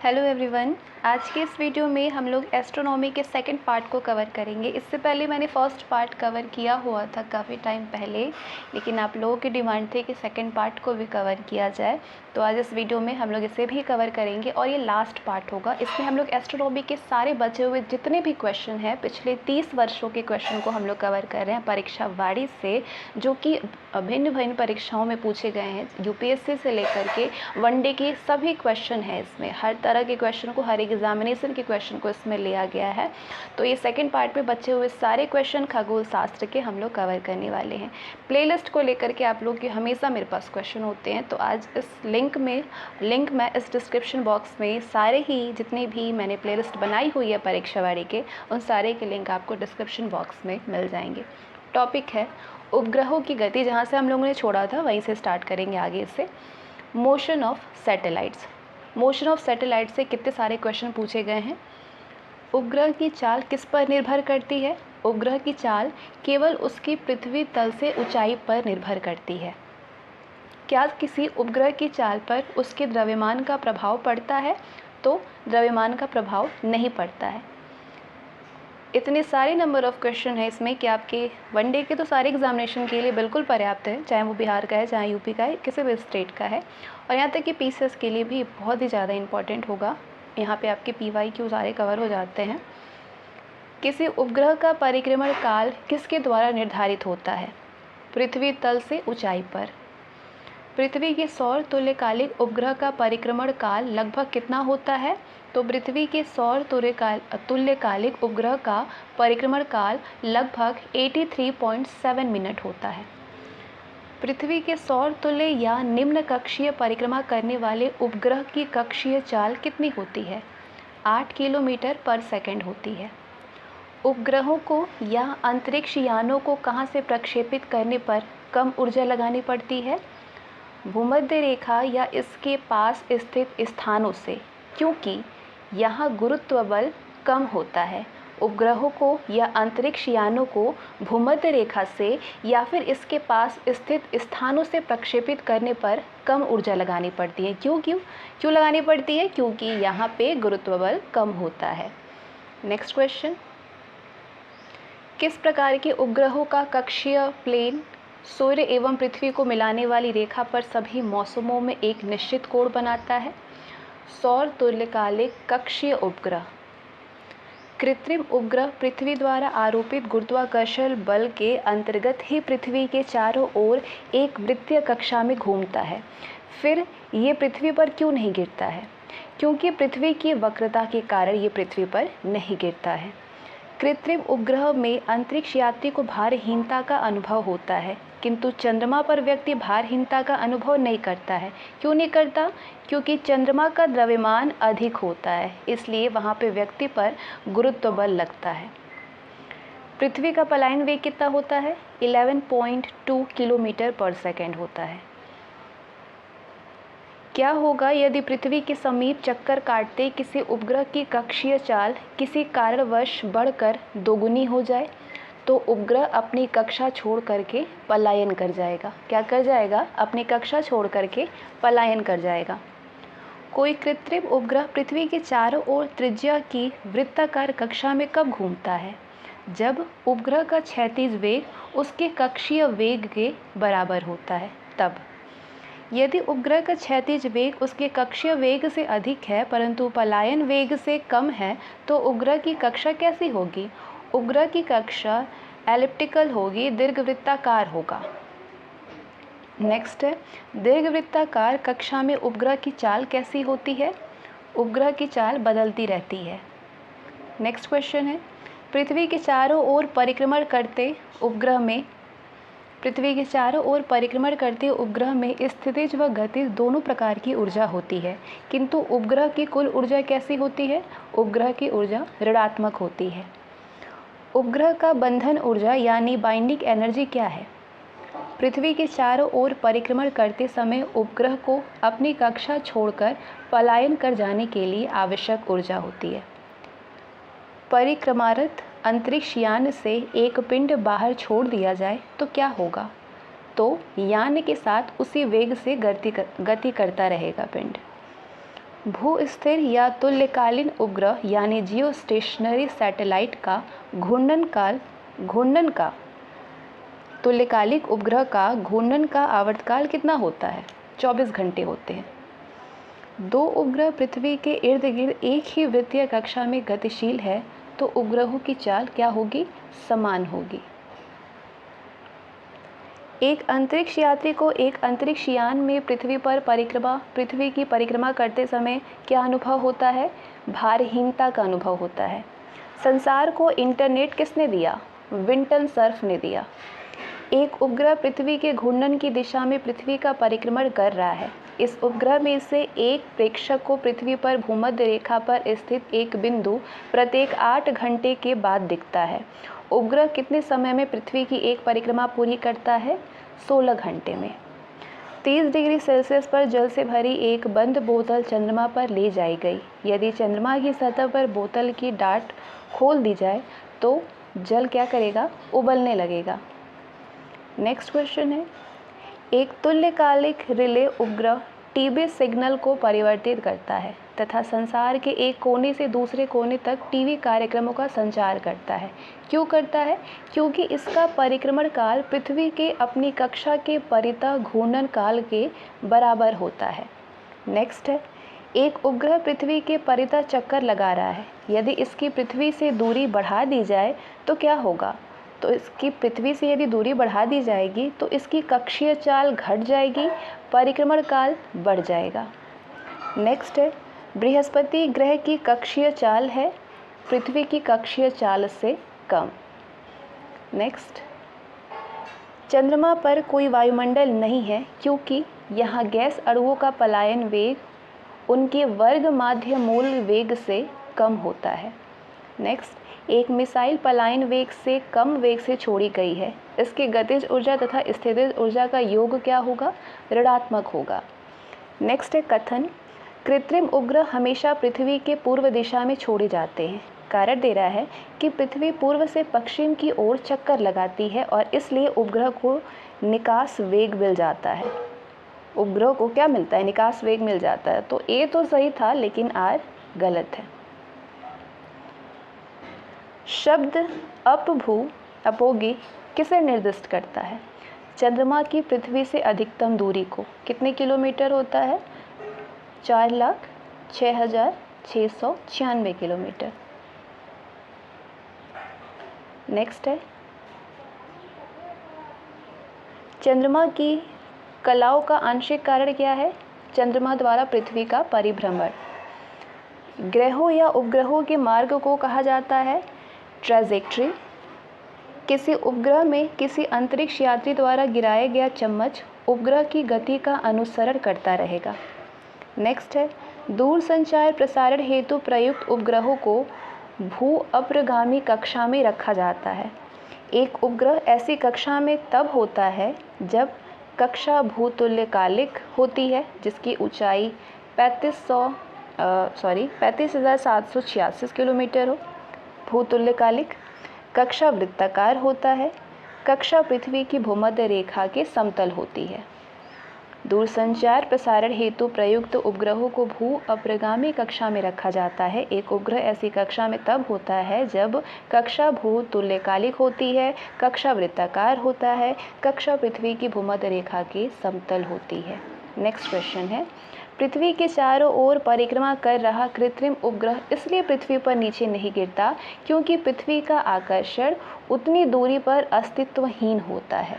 Hello everyone. आज के इस वीडियो में हम लोग एस्ट्रोनॉमी के सेकंड पार्ट को कवर करेंगे। इससे पहले मैंने फर्स्ट पार्ट कवर किया हुआ था काफ़ी टाइम पहले, लेकिन आप लोगों की डिमांड थी कि सेकंड पार्ट को भी कवर किया जाए, तो आज इस वीडियो में हम लोग इसे भी कवर करेंगे और ये लास्ट पार्ट होगा। इसमें हम लोग एस्ट्रोनॉमी के सारे बचे हुए जितने भी क्वेश्चन हैं पिछले 30 वर्षों के क्वेश्चन को हम लोग कवर कर रहे हैं परीक्षा वाड़ी से, जो कि भिन्न भिन्न परीक्षाओं में पूछे गए हैं। यूपीएससी से लेकर के वनडे के सभी क्वेश्चन हैं इसमें, हर तरह के क्वेश्चन को, हर एग्जामिनेशन के क्वेश्चन को इसमें लिया गया है। तो ये सेकंड पार्ट में बचे हुए सारे क्वेश्चन खगोल शास्त्र के हम लोग कवर करने वाले हैं। प्लेलिस्ट को लेकर के आप लोग के हमेशा मेरे पास क्वेश्चन होते हैं, तो आज इस लिंक मैं इस डिस्क्रिप्शन बॉक्स में सारे ही जितनी भी मैंने प्लेलिस्ट बनाई हुई है परीक्षावाड़ी के, उन सारे के लिंक आपको डिस्क्रिप्शन बॉक्स में मिल जाएंगे। टॉपिक है उपग्रहों की गति, जहाँ से हम लोगों ने छोड़ा था वहीं से स्टार्ट करेंगे आगे इससे। Motion of satellites, motion of satellite से कितने सारे क्वेश्चन पूछे गए हैं। उपग्रह की चाल किस पर निर्भर करती है। उपग्रह की चाल केवल उसकी पृथ्वी तल से ऊंचाई पर निर्भर करती है। क्या किसी उपग्रह की चाल पर उसके द्रव्यमान का प्रभाव पड़ता है? तो द्रव्यमान का प्रभाव नहीं पड़ता है। इतने सारे नंबर ऑफ़ क्वेश्चन है इसमें कि आपके वनडे के तो सारे एग्जामिनेशन के लिए बिल्कुल पर्याप्त है, चाहे वो बिहार का है, चाहे यूपी का है, किसी भी स्टेट का है, और यहाँ तक कि पीसीएस के लिए भी बहुत ही ज़्यादा इंपॉर्टेंट होगा। यहाँ पे आपके पीवाईक्यू सारे कवर हो जाते हैं। किसी उपग्रह का परिक्रमण काल किसके द्वारा निर्धारित होता है। पृथ्वी तल से ऊंचाई पर। पृथ्वी के सौर तुल्यकालिक उपग्रह का परिक्रमण काल लगभग कितना होता है। तो पृथ्वी के सौर तुल्यकालिक उपग्रह का परिक्रमण काल लगभग 83.7 मिनट होता है। पृथ्वी के सौर तुल्य या निम्न कक्षीय परिक्रमा करने वाले उपग्रह की कक्षीय चाल कितनी होती है। 8 किलोमीटर पर सेकंड होती है। उपग्रहों को या अंतरिक्ष यानों को कहाँ से प्रक्षेपित करने पर कम ऊर्जा लगानी पड़ती है। भूमध्य रेखा या इसके पास स्थित स्थानों से, क्योंकि यहाँ गुरुत्व बल कम होता है। उपग्रहों को या अंतरिक्ष यानों को भूमध्य रेखा से या फिर इसके पास स्थित स्थानों से प्रक्षेपित करने पर कम ऊर्जा लगानी पड़ती है। क्यों लगानी पड़ती है? क्योंकि यहाँ पे गुरुत्व बल कम होता है। नेक्स्ट क्वेश्चन, किस प्रकार के उपग्रहों का कक्षीय प्लेन सूर्य एवं पृथ्वी को मिलाने वाली रेखा पर सभी मौसमों में एक निश्चित कोण बनाता है। सौर तुल्यकालिक कक्षीय उपग्रह। कृत्रिम उपग्रह पृथ्वी द्वारा आरोपित गुरुत्वाकर्षण बल के अंतर्गत ही पृथ्वी के चारों ओर एक वृत्तीय कक्षा में घूमता है। फिर ये पृथ्वी पर क्यों नहीं गिरता है? क्योंकि पृथ्वी की वक्रता के कारण ये पृथ्वी पर नहीं गिरता है। कृत्रिम उपग्रह में अंतरिक्ष यात्री को भारहीनता का अनुभव होता है, किंतु चंद्रमा पर व्यक्ति भारहीनता का अनुभव नहीं करता है। क्यों नहीं करता? क्योंकि चंद्रमा का द्रव्यमान अधिक होता है, इसलिए वहाँ पे व्यक्ति पर गुरुत्व बल लगता है। पृथ्वी का पलायन वेग कितना होता है? 11.2 किलोमीटर पर सेकेंड होता है। क्या होगा यदि पृथ्वी के समीप चक्कर काटते किसी उपग्रह की कक्षीय चाल किसी कारणवश बढ़कर दोगुनी हो जाए? तो उपग्रह अपनी कक्षा छोड़ करके पलायन कर जाएगा। क्या कर जाएगा? अपनी कक्षा छोड़ करके पलायन कर जाएगा। कोई कृत्रिम उपग्रह पृथ्वी के चारों ओर त्रिज्या की वृत्ताकार कक्षा में कब घूमता है? जब उपग्रह का क्षैतिज वेग उसके कक्षीय वेग के बराबर होता है, तब। यदि उपग्रह का क्षैतिज वेग उसके कक्षीय वेग से अधिक है परंतु पलायन वेग से कम है, तो उपग्रह की कक्षा कैसी होगी? उपग्रह की कक्षा एलिप्टिकल होगी, दीर्घवृत्ताकार होगा। नेक्स्ट है, दीर्घवृत्ताकार कक्षा में उपग्रह की चाल कैसी होती है? उपग्रह की चाल बदलती रहती है। नेक्स्ट क्वेश्चन है, पृथ्वी के चारों ओर परिक्रमण करते उपग्रह में स्थितिज व गतिज दोनों प्रकार की ऊर्जा होती है, किंतु उपग्रह की कुल ऊर्जा कैसी होती है? उपग्रह की ऊर्जा ऋणात्मक होती है। उपग्रह का बंधन ऊर्जा यानी बाइंडिंग एनर्जी क्या है? पृथ्वी के चारों ओर परिक्रमण करते समय उपग्रह को अपनी कक्षा छोड़कर पलायन कर जाने के लिए आवश्यक ऊर्जा होती है। परिक्रमारत अंतरिक्ष यान से एक पिंड बाहर छोड़ दिया जाए तो क्या होगा? तो यान के साथ उसी वेग से गति करता रहेगा पिंड। भू-स्थिर या तुल्यकालीन उपग्रह यानी जियोस्टेशनरी सैटेलाइट का घूर्णन का तुल्यकालिक उपग्रह का घूर्णन का आवर्तकाल कितना होता है? 24 घंटे होते हैं। दो उपग्रह पृथ्वी के इर्द गिर्द एक ही वृत्तीय कक्षा में गतिशील है तो उपग्रहों की चाल क्या होगी? समान होगी। एक अंतरिक्ष यात्री को एक अंतरिक्ष यान में पृथ्वी की परिक्रमा करते समय क्या अनुभव होता है? भारहीनता का अनुभव होता है। संसार को इंटरनेट किसने दिया? विंटन सर्फ ने दिया। एक उपग्रह पृथ्वी के घूर्णन की दिशा में पृथ्वी का परिक्रमण कर रहा है। इस उपग्रह में से एक प्रेक्षक को पृथ्वी पर भूमध्य रेखा पर स्थित एक बिंदु प्रत्येक 8 घंटे के बाद दिखता है। उपग्रह कितने समय में पृथ्वी की एक परिक्रमा पूरी करता है? 16 घंटे में। 30 डिग्री सेल्सियस पर जल से भरी एक बंद बोतल चंद्रमा पर ले जाई गई। यदि चंद्रमा की सतह पर बोतल की डाट खोल दी जाए तो जल क्या करेगा? उबलने लगेगा। नेक्स्ट क्वेश्चन है, एक तुल्यकालिक रिले उपग्रह टीवी सिग्नल को परिवर्तित करता है तथा संसार के एक कोने से दूसरे कोने तक टीवी कार्यक्रमों का संचार करता है। क्यों करता है? क्योंकि इसका परिक्रमण काल पृथ्वी के अपनी कक्षा के परितः घूर्णन काल के बराबर होता है। नेक्स्ट है, एक उपग्रह पृथ्वी के परितः चक्कर लगा रहा है। यदि इसकी पृथ्वी से दूरी बढ़ा दी जाए तो क्या होगा? तो इसकी पृथ्वी से यदि दूरी बढ़ा दी जाएगी तो इसकी कक्षीय चाल घट जाएगी, परिक्रमण काल बढ़ जाएगा। नेक्स्ट है, बृहस्पति ग्रह की कक्षीय चाल है पृथ्वी की कक्षीय चाल से कम। नेक्स्ट, चंद्रमा पर कोई वायुमंडल नहीं है क्योंकि यहाँ गैस अणुओं का पलायन वेग उनके वर्ग माध्य मूल वेग से कम होता है। नेक्स्ट, एक मिसाइल पलायन वेग से कम वेग से छोड़ी गई है। इसकी गतिज ऊर्जा तथा स्थितिज ऊर्जा का योग क्या होगा? ऋणात्मक होगा। नेक्स्ट है कथन, कृत्रिम उपग्रह हमेशा पृथ्वी के पूर्व दिशा में छोड़े जाते हैं। कारण दे रहा है कि पृथ्वी पूर्व से पश्चिम की ओर चक्कर लगाती है और इसलिए उपग्रह को निकास वेग मिल जाता है। उपग्रह को क्या मिलता है? निकास वेग मिल जाता है। तो ए तो सही था लेकिन आर गलत है। शब्द अपभू किसे निर्दिष्ट करता है? चंद्रमा की पृथ्वी से अधिकतम दूरी को। कितने किलोमीटर होता है? 4,06,696 किलोमीटर। नेक्स्ट है, चंद्रमा की कलाओं का आंशिक कारण क्या है? चंद्रमा द्वारा पृथ्वी का परिभ्रमण। ग्रहों या उपग्रहों के मार्ग को कहा जाता है ट्रैजेक्टरी। किसी उपग्रह में किसी अंतरिक्ष यात्री द्वारा गिराया गया चम्मच उपग्रह की गति का अनुसरण करता रहेगा। नेक्स्ट है, दूरसंचार प्रसारण हेतु प्रयुक्त उपग्रहों को भू अप्रगामी कक्षा में रखा जाता है। एक उपग्रह ऐसी कक्षा में तब होता है जब कक्षा भूतुल्यकालिक होती है जिसकी ऊंचाई 35,786 किलोमीटर हो। भूतुल्यकालिक कक्षा वृत्ताकार होता है। कक्षा पृथ्वी की भूमध्य रेखा के समतल होती है। दूरसंचार प्रसारण हेतु प्रयुक्त उपग्रहों को भू अप्रगामी कक्षा में रखा जाता है। एक उपग्रह ऐसी कक्षा में तब होता है जब कक्षा भूतुल्यकालिक होती है, कक्षा वृत्ताकार होता है, कक्षा पृथ्वी की भूमध्य रेखा के समतल होती है। नेक्स्ट क्वेश्चन है, पृथ्वी के चारों ओर परिक्रमा कर रहा कृत्रिम उपग्रह इसलिए पृथ्वी पर नीचे नहीं गिरता क्योंकि पृथ्वी का आकर्षण उतनी दूरी पर अस्तित्वहीन होता है।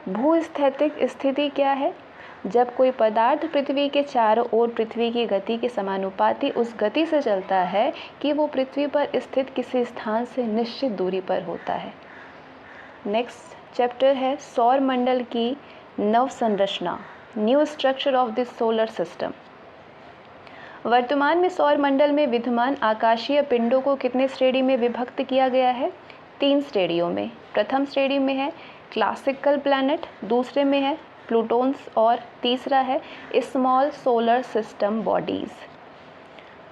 भूस्थैतिक स्थिति क्या है? जब कोई पदार्थ पृथ्वी के चारों ओर पृथ्वी की गति के समानुपाती उस गति से चलता है कि वो पृथ्वी पर स्थित किसी स्थान से निश्चित दूरी पर होता है। नेक्स्ट चैप्टर है सौर मंडल की नव संरचना, new structure of the solar system. वर्तमान में सौर मंडल में विद्यमान आकाशीय पिंडों को कितने श्रेणी में विभक्त किया गया है? 3 श्रेणियों में। प्रथम श्रेणी में है क्लासिकल प्लैनेट, दूसरे में है प्लूटोन्स और तीसरा है स्मॉल सोलर सिस्टम बॉडीज़।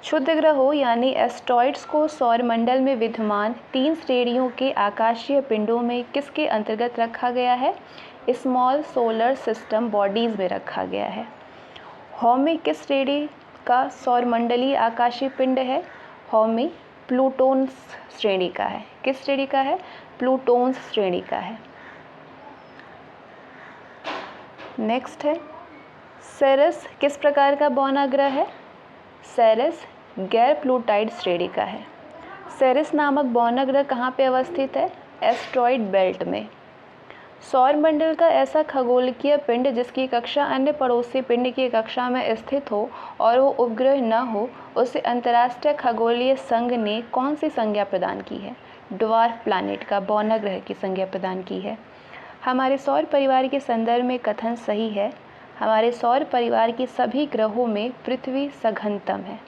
क्षुद्र ग्रहों यानी एस्ट्रॉइड्स को सौर मंडल में विद्यमान 3 श्रेणियों के आकाशीय पिंडों में किसके अंतर्गत रखा गया है? स्मॉल सोलर सिस्टम बॉडीज़ में रखा गया है। हॉमी किस श्रेणी का सौरमंडलीय आकाशीय पिंड है? हॉमी प्लूटोन्स श्रेणी का है। किस श्रेणी का है? प्लूटोन्स श्रेणी का है। नेक्स्ट है सेरेस किस प्रकार का बौना ग्रह है? सेरेस गैर प्लूटाइड श्रेणी का है। सेरेस नामक बौना ग्रह कहाँ पे अवस्थित है? एस्ट्रॉइड बेल्ट में। सौरमंडल का ऐसा खगोलीय पिंड जिसकी कक्षा अन्य पड़ोसी पिंड की कक्षा में स्थित हो और वो उपग्रह न हो, उसे अंतर्राष्ट्रीय खगोलीय संघ ने कौन सी संज्ञा प्रदान की है? ड्वार्फ प्लैनेट का बौना ग्रह की संज्ञा प्रदान की है। हमारे सौर परिवार के संदर्भ में कथन सही है। हमारे सौर परिवार के सभी ग्रहों में पृथ्वी सघनतम है।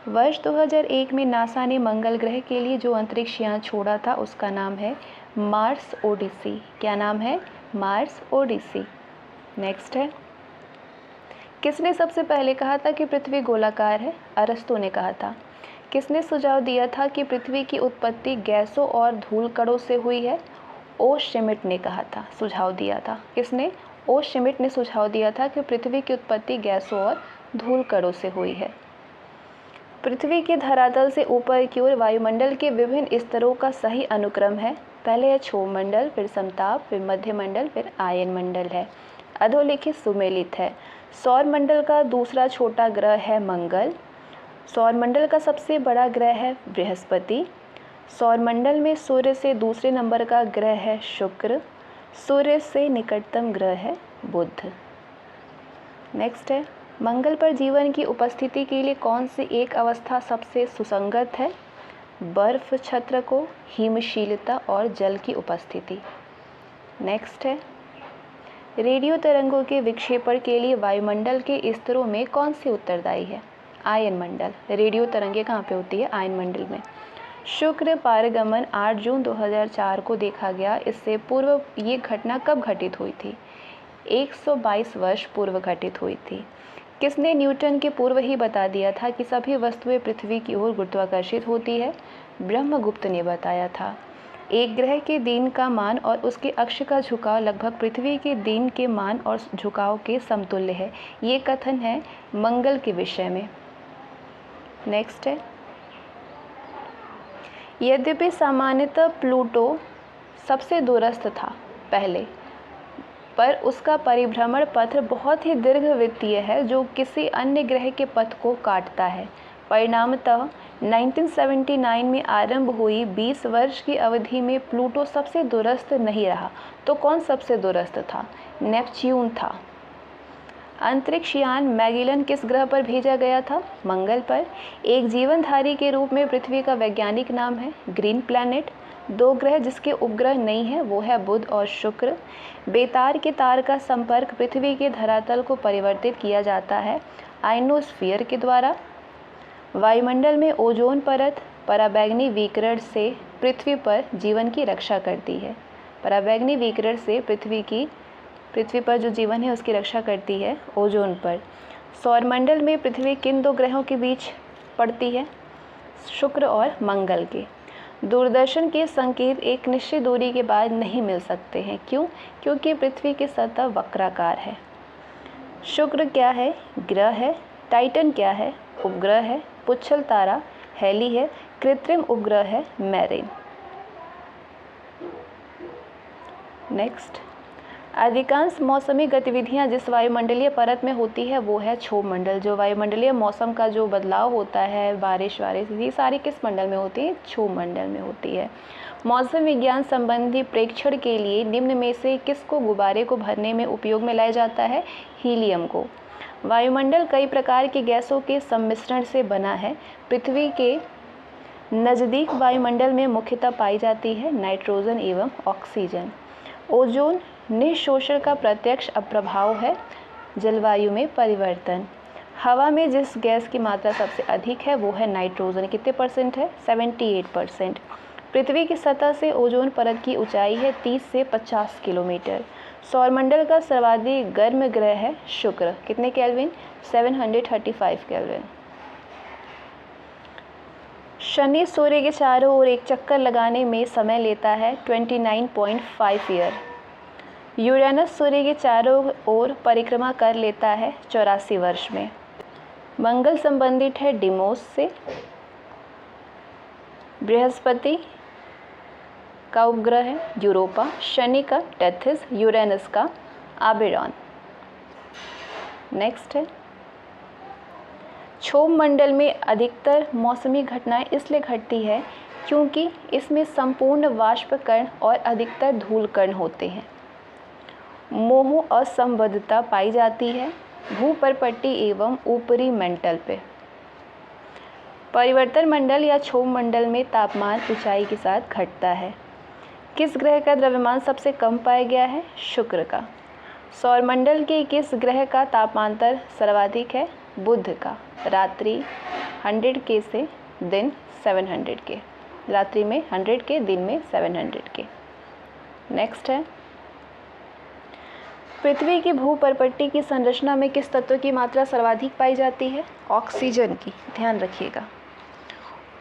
वर्ष 2001 में नासा ने मंगल ग्रह के लिए जो अंतरिक्ष यान छोड़ा था उसका नाम है मार्स ओडिसी। क्या नाम है? मार्स ओडिसी। नेक्स्ट है किसने सबसे पहले कहा था कि पृथ्वी गोलाकार है? अरस्तु ने कहा था। किसने सुझाव दिया था कि पृथ्वी की उत्पत्ति गैसों और धूल कणों से हुई है? ओ श्मिट ने कहा था, सुझाव दिया था। किसने? ओ श्मिट ने सुझाव दिया था कि पृथ्वी की उत्पत्ति गैसों और धूल कणों से हुई है। पृथ्वी के धरातल से ऊपर की ओर वायुमंडल के विभिन्न स्तरों का सही अनुक्रम है। पहले है क्षोभ मंडल, फिर समताप, फिर मध्य मंडल, फिर आयन मंडल है। अधोलिखित सुमेलित है। सौर मंडल का दूसरा छोटा ग्रह है मंगल। सौर मंडल का सबसे बड़ा ग्रह है बृहस्पति। सौर मंडल में सूर्य से दूसरे नंबर का ग्रह है शुक्र। सूर्य से निकटतम ग्रह है बुध। नेक्स्ट है मंगल पर जीवन की उपस्थिति के लिए कौन सी एक अवस्था सबसे सुसंगत है? बर्फ छत्र को, हिमशीलता और जल की उपस्थिति। नेक्स्ट है रेडियो तरंगों के विक्षेपण के लिए वायुमंडल के स्तरों में कौन सी उत्तरदायी है? आयन मंडल। रेडियो तरंगें कहाँ पे होती है? आयन मंडल में। शुक्र पारगमन 8 जून 2004 को देखा गया। इससे पूर्व ये घटना कब घटित हुई थी? 122 वर्ष पूर्व घटित हुई थी। किसने न्यूटन के पूर्व ही बता दिया था कि सभी वस्तुएं पृथ्वी की ओर गुरुत्वाकर्षित होती है? ब्रह्मगुप्त ने बताया था। एक ग्रह के दिन का मान और उसके अक्ष का झुकाव लगभग पृथ्वी के दिन के मान और झुकाव के समतुल्य है। ये कथन है मंगल के विषय में। नेक्स्ट है यद्यपि सामान्यतः प्लूटो सबसे दूरस्थ था पहले, पर उसका परिभ्रमण पथ बहुत ही दीर्घवृत्तीय है जो किसी अन्य ग्रह के पथ को काटता है। परिणामतः 1979 में आरंभ हुई 20 वर्ष की अवधि में प्लूटो सबसे दूरस्थ नहीं रहा। तो कौन सबसे दूरस्थ था? नेपच्यून था। अंतरिक्ष यान मैगेलन किस ग्रह पर भेजा गया था? मंगल पर। एक जीवनधारी के रूप में पृथ्वी का वैज्ञानिक नाम है ग्रीन प्लैनेट। 2 ग्रह जिसके उपग्रह नहीं है वो है बुध और शुक्र। बेतार के तार का संपर्क पृथ्वी के धरातल को परिवर्तित किया जाता है आयनोस्फीयर के द्वारा। वायुमंडल में ओजोन परत पराबैंगनी विकिरण से पृथ्वी पर जीवन की रक्षा करती है। पराबैंगनी विकिरण से पृथ्वी पर जो जीवन है उसकी रक्षा करती है ओजोन पर। सौरमंडल में पृथ्वी किन 2 ग्रहों के बीच पड़ती है? शुक्र और मंगल के। दूरदर्शन के संकेत एक निश्चित दूरी के बाद नहीं मिल सकते हैं। क्यों? क्योंकि पृथ्वी की सतह वक्राकार है। शुक्र क्या है? ग्रह है। टाइटन क्या है? उपग्रह है। पुच्छल तारा हेली है। कृत्रिम उपग्रह है मैरिन। नेक्स्ट अधिकांश मौसमी गतिविधियां जिस वायुमंडलीय परत में होती है वो है क्षोभ मंडल। जो वायुमंडलीय मौसम का जो बदलाव होता है, बारिश ये सारी किस मंडल में होती है? क्षोभ मंडल में होती है। मौसम विज्ञान संबंधी प्रेक्षण के लिए निम्न में से किसको गुब्बारे को भरने में उपयोग में लाया जाता है? हीलियम को। वायुमंडल कई प्रकार की गैसों के सम्मिश्रण से बना है। पृथ्वी के नज़दीक वायुमंडल में मुख्यतः पाई जाती है नाइट्रोजन एवं ऑक्सीजन। ओजोन निःशोषण का प्रत्यक्ष प्रभाव है जलवायु में परिवर्तन। हवा में जिस गैस की मात्रा सबसे अधिक है वो है नाइट्रोजन। कितने % है? 78%। पृथ्वी की सतह से ओजोन परत की ऊंचाई है 30 से 50 किलोमीटर। सौरमंडल का सर्वाधिक गर्म ग्रह है शुक्र। कितने केल्विन? 735 केल्विन। शनि सूर्य के चारों ओर एक चक्कर लगाने में समय लेता है 29.5 ईयर। यूरेनस सूर्य के चारों ओर परिक्रमा कर लेता है 84 वर्ष में। मंगल संबंधित है डिमोस से। बृहस्पति का उपग्रह है यूरोपा। शनि का टेथिस। यूरेनस का आबेरॉन। नेक्स्ट है, क्षोभ मंडल में अधिकतर मौसमी घटनाएं इसलिए घटती है क्योंकि इसमें संपूर्ण वाष्प कण और अधिकतर धूल कण होते हैं। मोह असंबद्धता पाई जाती है भूपर्पट्टी एवं ऊपरी मेंटल पे। परिवर्तन मंडल या क्षोभ मंडल में तापमान ऊंचाई के साथ घटता है। किस ग्रह का द्रव्यमान सबसे कम पाया गया है? शुक्र का। सौरमंडल के किस ग्रह का तापांतर सर्वाधिक है? बुध का। रात्रि 100 के से दिन 700 के। रात्रि में 100 के, दिन में 700 के। नेक्स्ट है, पृथ्वी की भूपर्पट्टी की संरचना में किस तत्व की मात्रा सर्वाधिक पाई जाती है? ऑक्सीजन की। ध्यान रखिएगा।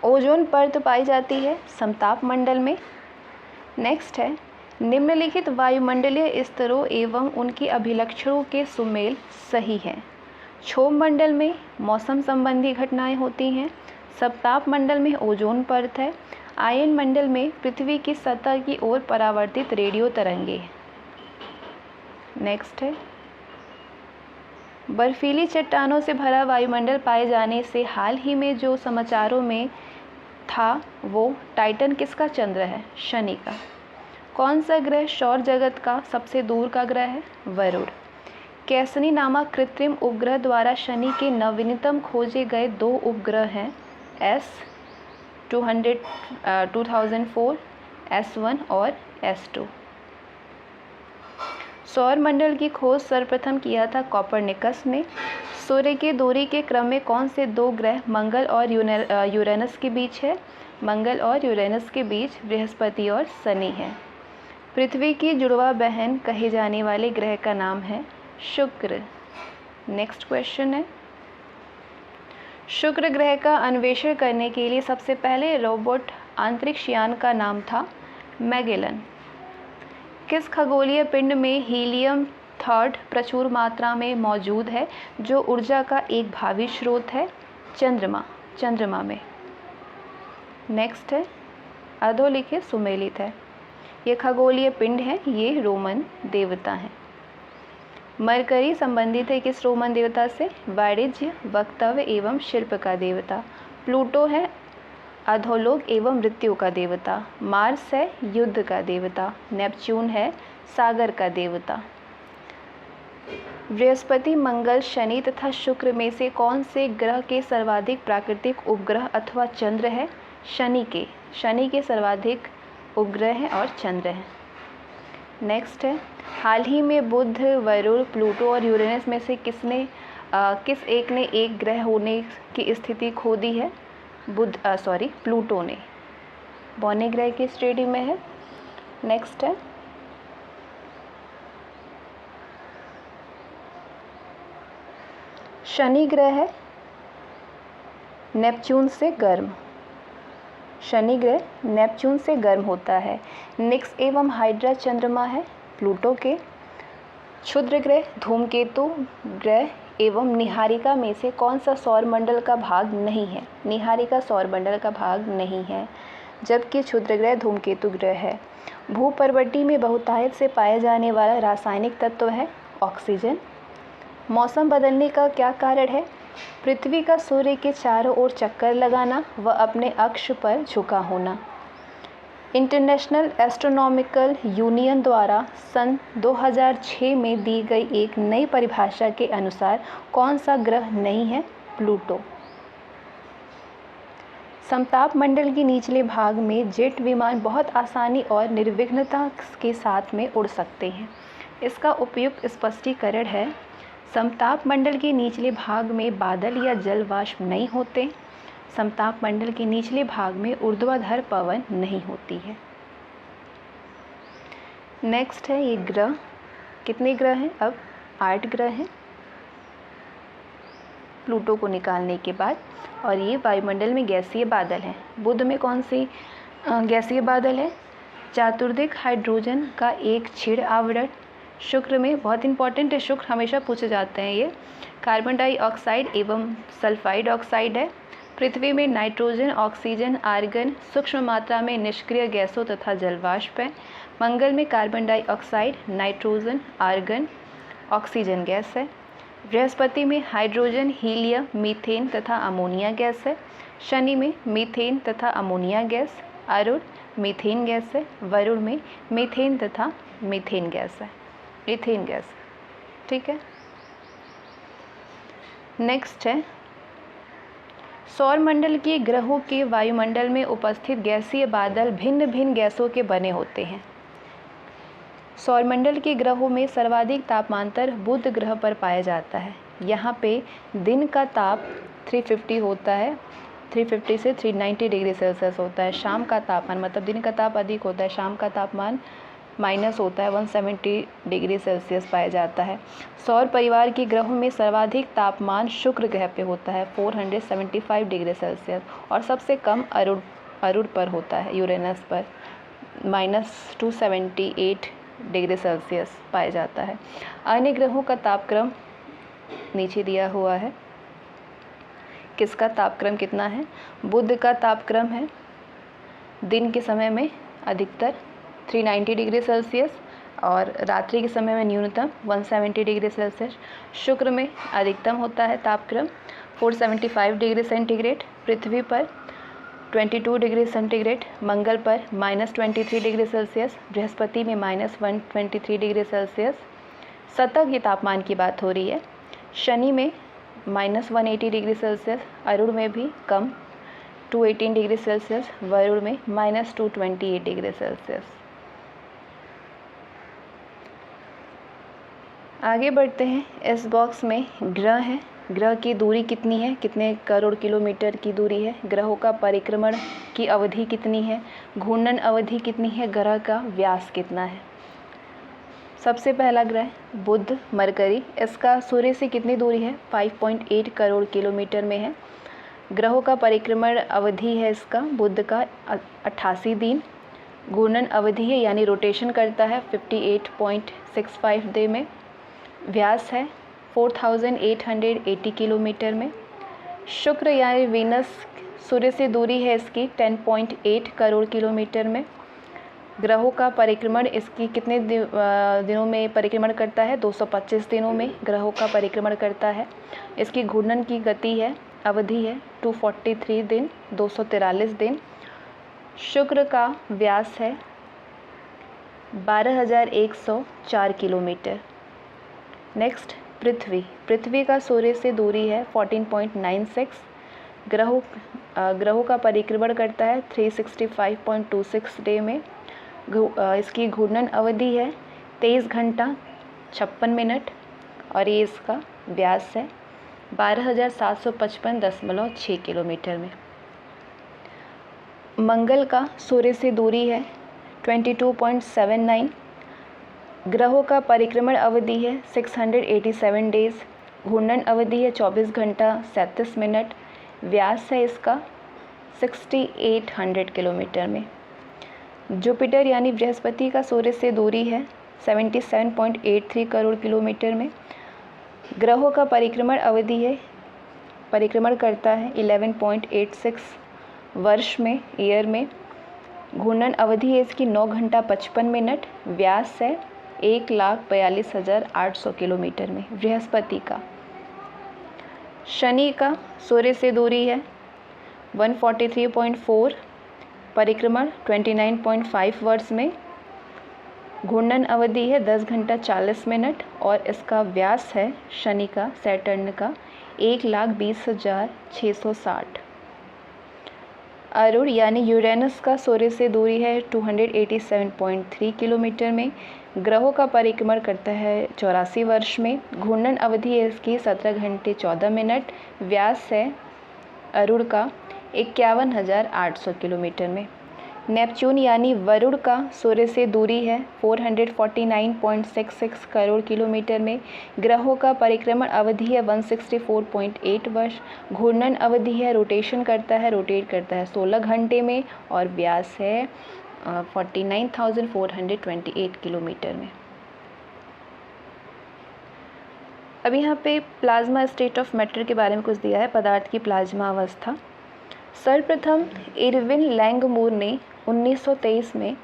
ओजोन परत पाई जाती है समताप मंडल में। नेक्स्ट है, निम्नलिखित वायुमंडलीय स्तरों एवं उनके अभिलक्षणों के सुमेल सही हैं। क्षोभ मंडल में मौसम संबंधी घटनाएं होती हैं। समताप मंडल में ओजोन परत है। आयन मंडल में पृथ्वी की सतह की ओर परावर्तित रेडियो तरंगे। नेक्स्ट है, बर्फीली चट्टानों से भरा वायुमंडल पाए जाने से हाल ही में जो समाचारों में था वो टाइटन किसका चंद्र है? शनि का। कौन सा ग्रह सौर जगत का सबसे दूर का ग्रह है? वरुण। कैसनी नामक कृत्रिम उपग्रह द्वारा शनि के नवीनतम खोजे गए 2 उपग्रह हैं S2004 S1 और S2। सौर मंडल की खोज सर्वप्रथम किया था कोपरनिकस ने। सूर्य की दूरी के क्रम में कौन से 2 ग्रह मंगल और यूरेनस के बीच है? मंगल और यूरेनस के बीच बृहस्पति और शनि है। पृथ्वी की जुड़वा बहन कहे जाने वाले ग्रह का नाम है शुक्र। नेक्स्ट क्वेश्चन है, शुक्र ग्रह का अन्वेषण करने के लिए सबसे पहले रोबोट अंतरिक्ष यान का नाम था मैगेलन। किस खगोलीय पिंड में हीलियम 3 प्रचुर मात्रा में मौजूद है जो ऊर्जा का एक भावी स्रोत है? चंद्रमा में। नेक्स्ट है, अधोलिखित सुमेलित है। ये खगोलीय पिंड है, ये रोमन देवता हैं। मरकरी संबंधित है किस रोमन देवता से? वाणिज्य, वक्तव्य एवं शिल्प का देवता। प्लूटो है अधोलोक एवं मृत्यु का देवता। मार्स है युद्ध का देवता। नेपच्यून है सागर का देवता। बृहस्पति, मंगल, शनि तथा शुक्र में से कौन से ग्रह के सर्वाधिक प्राकृतिक उपग्रह अथवा चंद्र है? शनि के सर्वाधिक उपग्रह हैं और चंद्र हैं। नेक्स्ट है, हाल ही में बुध, वरुण, प्लूटो और यूरेनस में से किस एक ने एक ग्रह होने की स्थिति खो दी है? प्लूटो ने। बौने ग्रह की स्टेडी में है। नेक्स्ट है, शनि ग्रह है नेपच्यून से गर्म। शनि ग्रह नेपच्यून से गर्म होता है। निक्स एवं हाइड्रा चंद्रमा है प्लूटो के। क्षुद्र ग्रह धूमकेतु ग्रह एवं निहारिका में से कौन सा सौरमंडल का भाग नहीं है? निहारिका सौरमंडल का भाग नहीं है, जबकि क्षुद्र ग्रह धूमकेतु ग्रह है। भूपर्वती में बहुतायत से पाया जाने वाला रासायनिक तत्व है ऑक्सीजन। मौसम बदलने का क्या कारण है? पृथ्वी का सूर्य के चारों ओर चक्कर लगाना व अपने अक्ष पर झुका होना। इंटरनेशनल एस्ट्रोनॉमिकल यूनियन द्वारा सन 2006 में दी गई एक नई परिभाषा के अनुसार कौन सा ग्रह नहीं है? प्लूटो। समताप मंडल के निचले भाग में जेट विमान बहुत आसानी और निर्विघ्नता के साथ में उड़ सकते हैं। इसका उपयुक्त स्पष्टीकरण है, समताप मंडल के निचले भाग में बादल या जल वाष्प नहीं होते। समताप मंडल के निचले भाग में ऊर्ध्वाधर पवन नहीं होती है। नेक्स्ट है, ये ग्रह कितने ग्रह हैं? अब 8 ग्रह हैं प्लूटो को निकालने के बाद, और ये वायुमंडल में गैसीय बादल हैं। बुध में कौन सी गैसीय बादल है? चातुर्दिक हाइड्रोजन का एक क्षीण आवरण। शुक्र में बहुत इंपॉर्टेंट है, शुक्र हमेशा पूछे जाते हैं ये। कार्बन डाइऑक्साइड एवं सल्फाइड ऑक्साइड है। पृथ्वी में नाइट्रोजन, ऑक्सीजन, आर्गन सूक्ष्म मात्रा में निष्क्रिय गैसों तथा जलवाष्प है। मंगल में carbon dioxide, nitrogen, argon, oxygen gas है। बृहस्पति में हाइड्रोजन, हीलियम, मीथेन तथा अमोनिया गैस है। शनि में मीथेन तथा अमोनिया गैस, अरुण मीथेन गैस है। वरुण में मीथेन तथा मीथेन गैस है, मीथेन गैस। ठीक है, नेक्स्ट है सौरमंडल के ग्रहों के वायुमंडल में उपस्थित गैसीय बादल भिन्न भिन्न गैसों के बने होते हैं। सौरमंडल के ग्रहों में सर्वाधिक तापमांतर बुध ग्रह पर पाया जाता है। यहाँ पे दिन का ताप 350 होता है, 350 से 390 डिग्री सेल्सियस होता है। शाम का तापमान, मतलब दिन का ताप अधिक होता है, शाम का तापमान माइनस होता है, 170 डिग्री सेल्सियस पाया जाता है। सौर परिवार के ग्रहों में सर्वाधिक तापमान शुक्र ग्रह पे होता है, 475 डिग्री सेल्सियस, और सबसे कम अरुण पर होता है, यूरेनस पर -278 डिग्री सेल्सियस पाया जाता है। अन्य ग्रहों का तापक्रम नीचे दिया हुआ है। किसका तापक्रम कितना है? बुध का तापक्रम है दिन के समय में अधिकतर 390 डिग्री सेल्सियस और रात्रि के समय में न्यूनतम 170 डिग्री सेल्सियस। शुक्र में अधिकतम होता है तापक्रम 475 डिग्री सेंटीग्रेड, पृथ्वी पर 22 डिग्री सेंटीग्रेड, मंगल पर -23 डिग्री सेल्सियस, बृहस्पति में -123 डिग्री सेल्सियस। सतह के तापमान की बात हो रही है। शनि में -180 डिग्री सेल्सियस, अरुण में भी कम 218 डिग्री सेल्सियस, वरुण में -228 डिग्री सेल्सियस। आगे बढ़ते हैं। इस बॉक्स में ग्रह है। ग्रह की दूरी कितनी है, कितने करोड़ किलोमीटर की दूरी है, ग्रहों का परिक्रमण की अवधि कितनी है, घूर्णन अवधि कितनी है, ग्रह का व्यास कितना है। सबसे पहला ग्रह बुध मरकरी, इसका सूर्य से कितनी दूरी है, 5.8 करोड़ किलोमीटर में है। ग्रहों का परिक्रमण अवधि है इसका बुध का 88 दिन। घूर्णन अवधि है यानी रोटेशन करता है 58.65 डे में। व्यास है 4880 किलोमीटर में। शुक्र यानी वीनस, सूर्य से दूरी है इसकी 10.8 करोड़ किलोमीटर में। ग्रहों का परिक्रमण इसकी कितने दिनों में परिक्रमण करता है, 225 दिनों में ग्रहों का परिक्रमण करता है। इसकी घूर्णन की गति है, अवधि है 243 दिन, 243 दिन। शुक्र का व्यास है 12,104 किलोमीटर। नेक्स्ट पृथ्वी का सूर्य से दूरी है 14.96। ग्रहों का परिक्रमण करता है 365.26 डे में। इसकी घूर्णन अवधि है 23 घंटा 56 मिनट और ये इसका व्यास है 12,755.6 किलोमीटर में। मंगल का सूर्य से दूरी है 22.79। ग्रहों का परिक्रमण अवधि है 687 डेज। घूर्णन अवधि है 24 घंटा 37 मिनट। व्यास है इसका 6800 किलोमीटर में। जुपिटर यानी बृहस्पति का सूर्य से दूरी है 77.83 करोड़ किलोमीटर में। ग्रहों का परिक्रमण अवधि है, परिक्रमण करता है 11.86 वर्ष में, ईयर में। घूर्णन अवधि है इसकी 9 घंटा 55 मिनट। व्यास है 1,42,800 किलोमीटर में बृहस्पति का। शनि का सूर्य से दूरी है 143.4, परिक्रमण 29.5 वर्ष में। घूर्णन अवधि है 10 घंटा 40 मिनट और इसका व्यास है शनि का, सैटर्न का 1,20,660। अरुण यानी यूरेनस का सूर्य से दूरी है 287.3 किलोमीटर में। ग्रहों का परिक्रमण करता है 84 वर्ष में। घूर्णन अवधि है इसकी 17 घंटे 14 मिनट। व्यास है अरुण का 51,800 किलोमीटर में। नेपच्यून यानी वरुण का सूर्य से दूरी है 449.66 करोड़ किलोमीटर में। ग्रहों का परिक्रमण अवधि है 164.8 वर्ष। घूर्णन अवधि है, रोटेट करता है 16 घंटे में और व्यास है 49,428 किलोमीटर में। अभी यहाँ पे प्लाज्मा स्टेट ऑफ मैटर के बारे में कुछ दिया है, पदार्थ की प्लाज्मा अवस्था। सर्वप्रथम इरविन लैंगमूर ने 1923 में,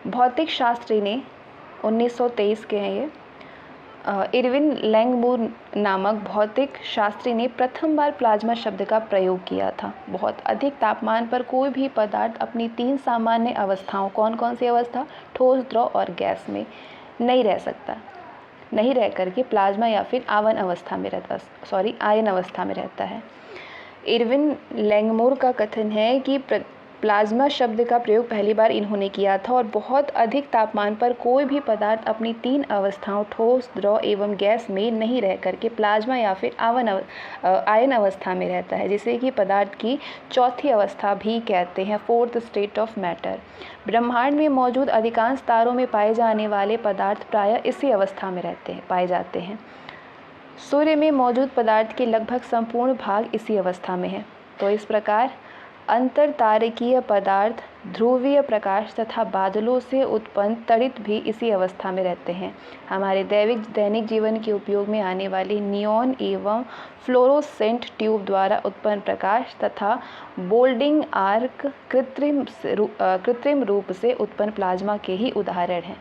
भौतिक शास्त्री ने 1923 के हैं ये, इरविन लैंगमूर नामक भौतिक शास्त्री ने प्रथम बार प्लाज्मा शब्द का प्रयोग किया था। बहुत अधिक तापमान पर कोई भी पदार्थ अपनी 3 सामान्य अवस्थाओं, कौन कौन सी अवस्था, ठोस, द्रव और गैस में नहीं रह सकता, नहीं रह करके प्लाज्मा या फिर आयन अवस्था में रहता है। इरविन लैंगमूर का कथन है कि प्लाज्मा शब्द का प्रयोग पहली बार इन्होंने किया था और बहुत अधिक तापमान पर कोई भी पदार्थ अपनी 3 अवस्थाओं, ठोस, द्रव एवं गैस में नहीं रह करके प्लाज्मा या फिर आयन अवस्था में रहता है, जिसे कि पदार्थ की चौथी अवस्था भी कहते हैं, 4th स्टेट ऑफ मैटर। ब्रह्मांड में मौजूद अधिकांश तारों में पाए जाने वाले पदार्थ प्रायः इसी अवस्था में पाए जाते हैं। सूर्य में मौजूद पदार्थ के लगभग संपूर्ण भाग इसी अवस्था में है। तो इस प्रकार अंतरतारकीय पदार्थ, ध्रुवीय प्रकाश तथा बादलों से उत्पन्न तड़ित भी इसी अवस्था में रहते हैं। हमारे दैनिक जीवन के उपयोग में आने वाली नियॉन एवं फ्लोरोसेंट ट्यूब द्वारा उत्पन्न प्रकाश तथा बोल्डिंग आर्क कृत्रिम रूप से उत्पन्न प्लाज्मा के ही उदाहरण हैं।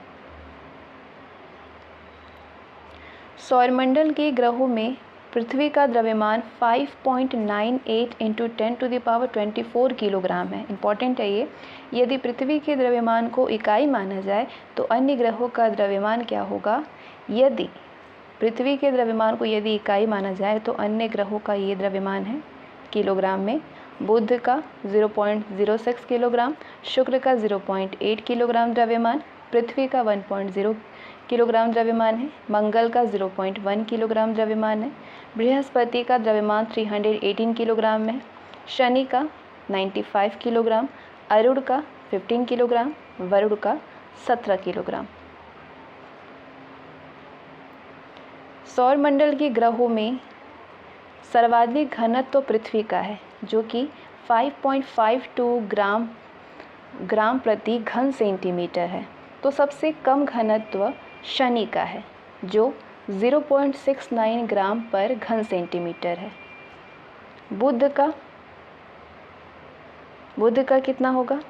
सौरमंडल के ग्रहों में पृथ्वी का द्रव्यमान 5.98 × 10⁻24 किलोग्राम है। इम्पॉर्टेंट है ये। यदि पृथ्वी के द्रव्यमान को इकाई माना जाए तो अन्य ग्रहों का द्रव्यमान क्या होगा? यदि पृथ्वी के द्रव्यमान को यदि इकाई माना जाए तो अन्य ग्रहों का ये द्रव्यमान है किलोग्राम में। बुध का 0.06 किलोग्राम, शुक्र का 0.8 किलोग्राम द्रव्यमान, पृथ्वी का 1.0 किलोग्राम द्रव्यमान है, मंगल का 0.1 किलोग्राम द्रव्यमान है, बृहस्पति का द्रव्यमान 318 किलोग्राम है, शनि का 95 किलोग्राम, अरुण का 15 किलोग्राम, वरुण का 17 किलोग्राम। सौरमंडल के ग्रहों में सर्वाधिक घनत्व तो पृथ्वी का है, जो कि 5.52 ग्राम प्रति घन सेंटीमीटर है। तो सबसे कम घनत्व शनि का है, जो 0.69 ग्राम पर घन सेंटीमीटर है। बुध का कितना होगा?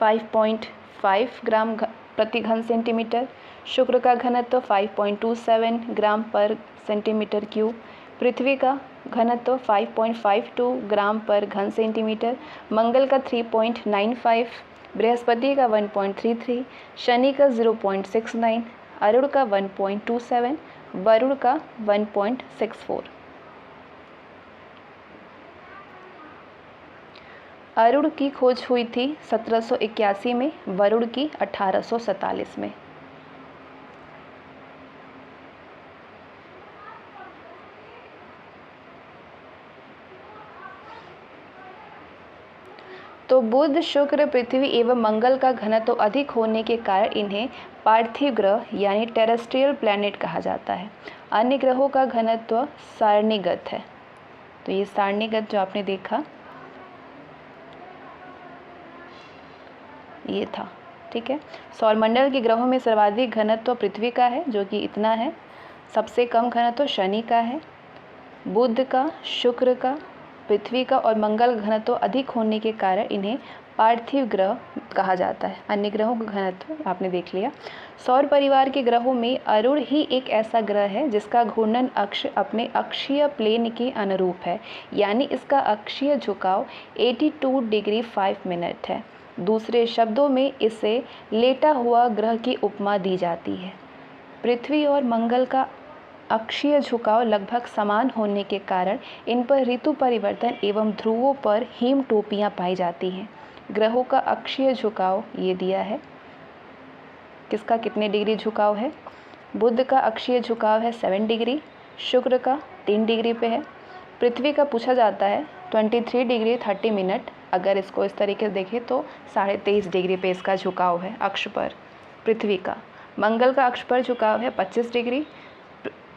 5.5 ग्राम प्रति घन सेंटीमीटर। शुक्र का घनत्व 5.27 ग्राम पर सेंटीमीटर क्यूब। पृथ्वी का घनत्व 5.52 ग्राम पर घन सेंटीमीटर। मंगल का 3.95, बृहस्पति का 1.33, शनि का 0.69, अरुण का 1.27, वरुण का 1.64। अरुण की खोज हुई थी 1781 में, वरुण की 1847 में। तो बुध, शुक्र, पृथ्वी एवं मंगल का घनत्व अधिक होने के कारण इन्हें पार्थिव ग्रह यानी टेरेस्ट्रियल प्लैनेट कहा जाता है। अन्य ग्रहों का घनत्व सारणीगत है। तो ये सारणीगत जो आपने देखा ये था, ठीक है। सौरमंडल के ग्रहों में सर्वाधिक घनत्व पृथ्वी का है, जो कि इतना है। सबसे कम घनत्व शनि का है। बुध का, शुक्र का, पृथ्वी का और मंगल घनत्व अधिक होने के कारण इन्हें पार्थिव ग्रह कहा जाता है। अन्य ग्रहों का घनत्व आपने देख लिया। सौर परिवार के ग्रहों में अरुण ही एक ऐसा ग्रह है जिसका घूर्णन अक्ष अपने अक्षीय प्लेन के अनुरूप है, यानी इसका अक्षीय झुकाव 82 डिग्री 5 मिनट है। दूसरे शब्दों में इसे लेटा हुआ ग्रह की उपमा दी जाती है। पृथ्वी और मंगल का अक्षीय झुकाव लगभग समान होने के कारण इन पर ऋतु परिवर्तन एवं ध्रुवों पर हिम टोपियाँ पाई जाती हैं। ग्रहों का अक्षीय झुकाव ये दिया है, किसका कितने डिग्री झुकाव है। बुध का अक्षीय झुकाव है 7 डिग्री, शुक्र का 3 डिग्री पे है। पृथ्वी का पूछा जाता है 23 डिग्री 30 मिनट। अगर इसको इस तरीके से देखें तो 23.5 डिग्री पे इसका झुकाव है अक्ष पर पृथ्वी का। मंगल का अक्ष पर झुकाव है 25 डिग्री,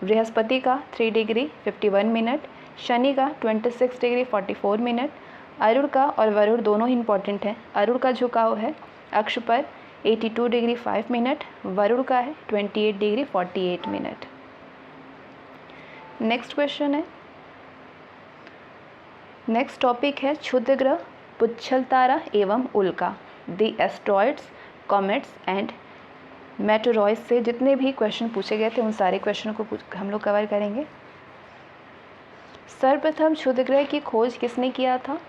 बृहस्पति का 3 डिग्री 51 मिनट, शनि का 26 डिग्री 44 मिनट। अरुण का और वरुण दोनों ही इंपॉर्टेंट हैं। अरुण का झुकाव है अक्ष पर 82 डिग्री 5 मिनट, वरुण का है 28 डिग्री 48 मिनट। नेक्स्ट क्वेश्चन है, नेक्स्ट टॉपिक है क्षुद्र ग्रह, पुच्छल तारा एवं उल्का, the asteroids, comets and meteoroids से जितने भी क्वेश्चन पूछे गए थे उन सारे क्वेश्चन को हम लोग कवर करेंगे। सर्वप्रथम क्षुद्र ग्रह की खोज किसने किया था?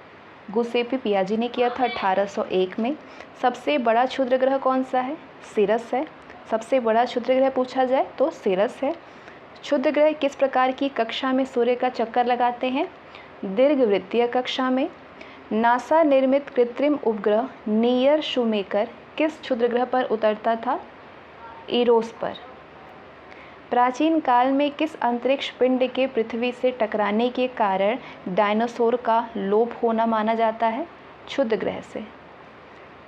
गुसेपी पियाजी ने किया था 1801 में। सबसे बड़ा क्षुद्र ग्रह कौन सा है? सिरस है। सबसे बड़ा क्षुद्र ग्रह पूछा जाए तो सिरस है। क्षुद्र ग्रह किस प्रकार की कक्षा में सूर्य का चक्कर लगाते हैं? दीर्घवृत्तीय कक्षा में। नासा निर्मित कृत्रिम उपग्रह नियर शूमेकर किस क्षुद्र ग्रह पर उतरता था? इरोस पर। प्राचीन काल में किस अंतरिक्ष पिंड के पृथ्वी से टकराने के कारण डायनासोर का लोप होना माना जाता है? क्षुद्र ग्रह से।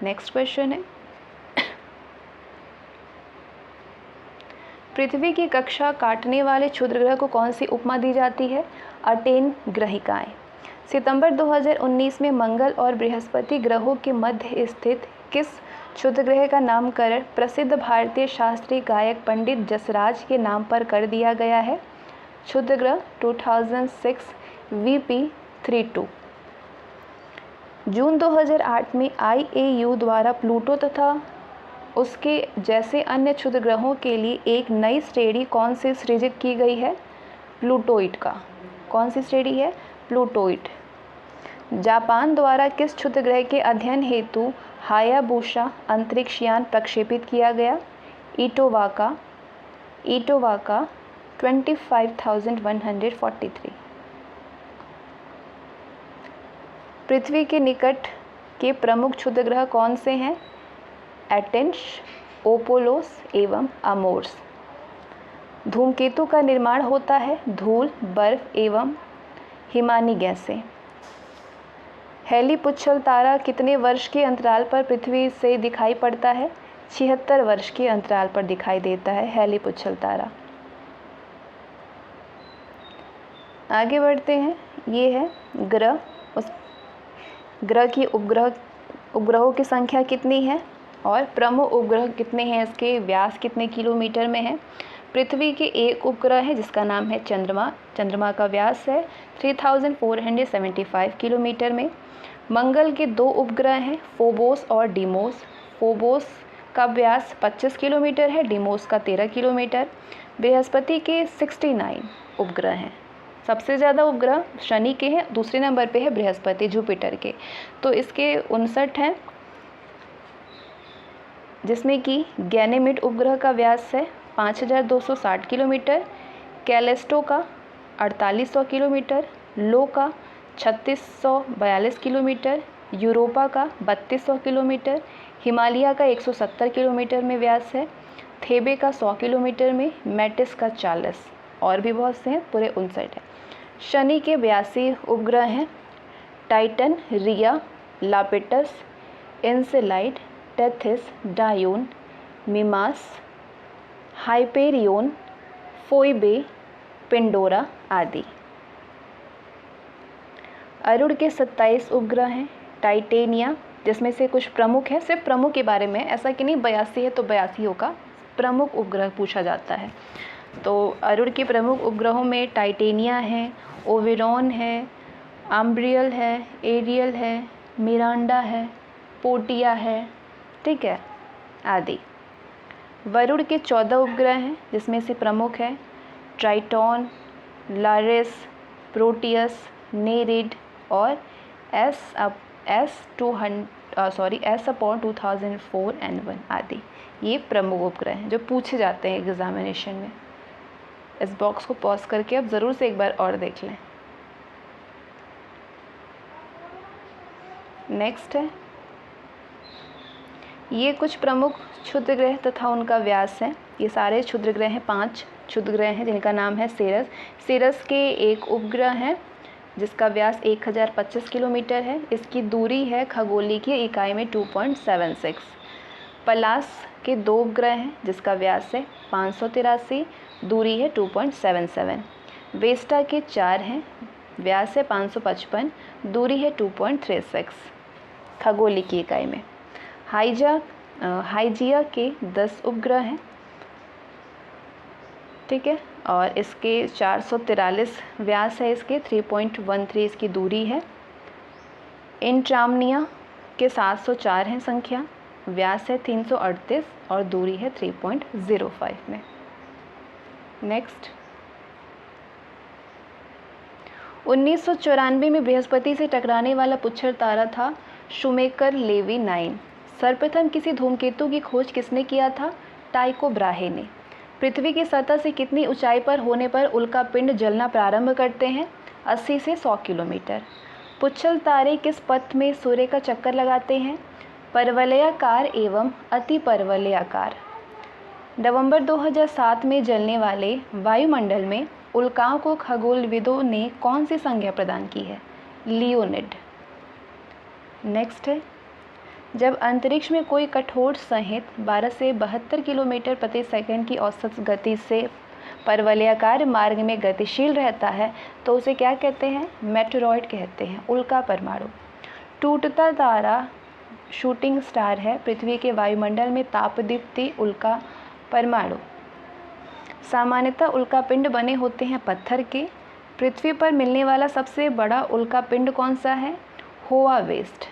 नेक्स्ट क्वेश्चन है, पृथ्वी की कक्षा काटने वाले क्षुद्र ग्रह को कौन सी उपमा दी जाती है? अटेन ग्रहिकाएं। सितंबर 2019 में मंगल और बृहस्पति ग्रहों के मध्य स्थित किस क्षुद्र ग्रह का नामकरण प्रसिद्ध भारतीय शास्त्रीय गायक पंडित जसराज के नाम पर कर दिया गया है? क्षुद्र ग्रह 2006 VP32। जून 2008 में IAU द्वारा प्लूटो तथा उसके जैसे अन्य क्षुद्र ग्रहों के लिए एक नई श्रेणी कौन सी सृजित की गई है? प्लूटोइड का। कौन सी श्रेणी है? प्लूटोइड। जापान द्वारा किस क्षुद्र ग्रह के अध्ययन हेतु हायाबुसा अंतरिक्षयान प्रक्षेपित किया गया? इटोवाका 25,143। पृथ्वी के निकट के प्रमुख क्षुद्र ग्रह कौन से हैं? एटेंस, ओपोलोस एवं अमोर्स। धूमकेतु का निर्माण होता है धूल, बर्फ एवं हिमानी गैसें। हेली पुच्छल तारा कितने वर्ष के अंतराल पर पृथ्वी से दिखाई पड़ता है? 76 वर्ष के अंतराल पर दिखाई देता है हेली पुच्छल तारा। आगे बढ़ते हैं, ये है ग्रह। उस ग्रह की उपग्रहों की संख्या कितनी है और प्रमुख उपग्रह कितने हैं, इसके व्यास कितने किलोमीटर में है? पृथ्वी के एक उपग्रह है जिसका नाम है चंद्रमा। चंद्रमा का व्यास है 3475 किलोमीटर में। मंगल के दो उपग्रह हैं फोबोस और डीमोस। फोबोस का व्यास 25 किलोमीटर है, डीमोस का 13 किलोमीटर। बृहस्पति के 69 उपग्रह हैं। सबसे ज़्यादा उपग्रह शनि के हैं, दूसरे नंबर पे है बृहस्पति जुपिटर के, तो इसके 59 हैं, जिसमें कि गैनेमिड उपग्रह का व्यास है 5260 किलोमीटर, कैलेस्टो का 4800 किलोमीटर, लो का 3642 किलोमीटर, यूरोपा का 3200 किलोमीटर, हिमालय का 170 किलोमीटर में व्यास है, थेबे का 100 किलोमीटर में, मैटिस का 40, और भी बहुत से हैं, पूरे 59 है। शनि के 82 उपग्रह हैं टाइटन, रिया, लापेटस, एनसेलाइड, टेथिस, डायोन, मिमास, हाइपेरियोन, फोइबे, पेंडोरा आदि। अरुण के 27 उपग्रह हैं टाइटेनिया, जिसमें से कुछ प्रमुख हैं, सिर्फ प्रमुख के बारे में, ऐसा कि नहीं 82 है तो 82 का प्रमुख उपग्रह पूछा जाता है। तो अरुण के प्रमुख उपग्रहों में टाइटेनिया है, ओवेरॉन है, आम्ब्रियल है, एरियल है, मिरांडा है, पोटिया है, ठीक है, आदि। वरुण के 14 उपग्रह हैं जिसमें से प्रमुख है ट्राइटॉन, लारिस, प्रोटियस, नेरिड और S/2004N1 आदि। ये प्रमुख उपग्रह हैं जो पूछे जाते हैं एग्जामिनेशन में। इस बॉक्स को पॉज करके अब ज़रूर से एक बार और देख लें। नेक्स्ट है, ये कुछ प्रमुख क्षुद्र ग्रह तथा उनका व्यास है। ये सारे क्षुद्र ग्रह हैं, 5 क्षुद्र ग्रह हैं जिनका नाम है सेरस। सेरस के एक उपग्रह है जिसका व्यास 1025 किलोमीटर है। इसकी दूरी है खगोलीय की इकाई में 2.76। पलास के 2 उपग्रह हैं जिसका व्यास है 583, दूरी है 2.77। वेस्टा के 4 हैं, व्यास है 555, दूरी है 2.36 खगोलीय की इकाई में। हाइजिया के 10 उपग्रह हैं, ठीक है, और इसके 443 व्यास है, इसके 3.13 इसकी दूरी है। इंट्रामनिया के 704 हैं संख्या, व्यास है 338 और दूरी है 3.05 में। नेक्स्ट, 1994 में बृहस्पति से टकराने वाला पुच्छर तारा था शूमेकर लेवी 9। सर्वप्रथम किसी धूमकेतु की खोज किसने किया था? टाइको ब्राहे ने। पृथ्वी की सतह से कितनी ऊंचाई पर होने पर उल्का पिंड जलना प्रारंभ करते हैं? 80 से 100 किलोमीटर। पुच्छल तारे किस पथ में सूर्य का चक्कर लगाते हैं? परवलयाकार एवं अति परवलयाकार। नवंबर 2007 में जलने वाले वायुमंडल में उल्काओं को खगोलविदों ने कौन सी संज्ञा प्रदान की है? लियोनिड। नेक्स्ट है, जब अंतरिक्ष में कोई कठोर सहित 12 से 72 किलोमीटर प्रति सेकंड की औसत गति से परवलयाकार मार्ग में गतिशील रहता है तो उसे क्या कहते हैं? मेटेरॉइड कहते हैं, उल्का परमाणु। टूटता तारा शूटिंग स्टार है, पृथ्वी के वायुमंडल में तापदीप्ति उल्का परमाणु। सामान्यतः उल्कापिंड बने होते हैं पत्थर के। पृथ्वी पर मिलने वाला सबसे बड़ा उल्कापिंड कौन सा है? होआ वेस्ट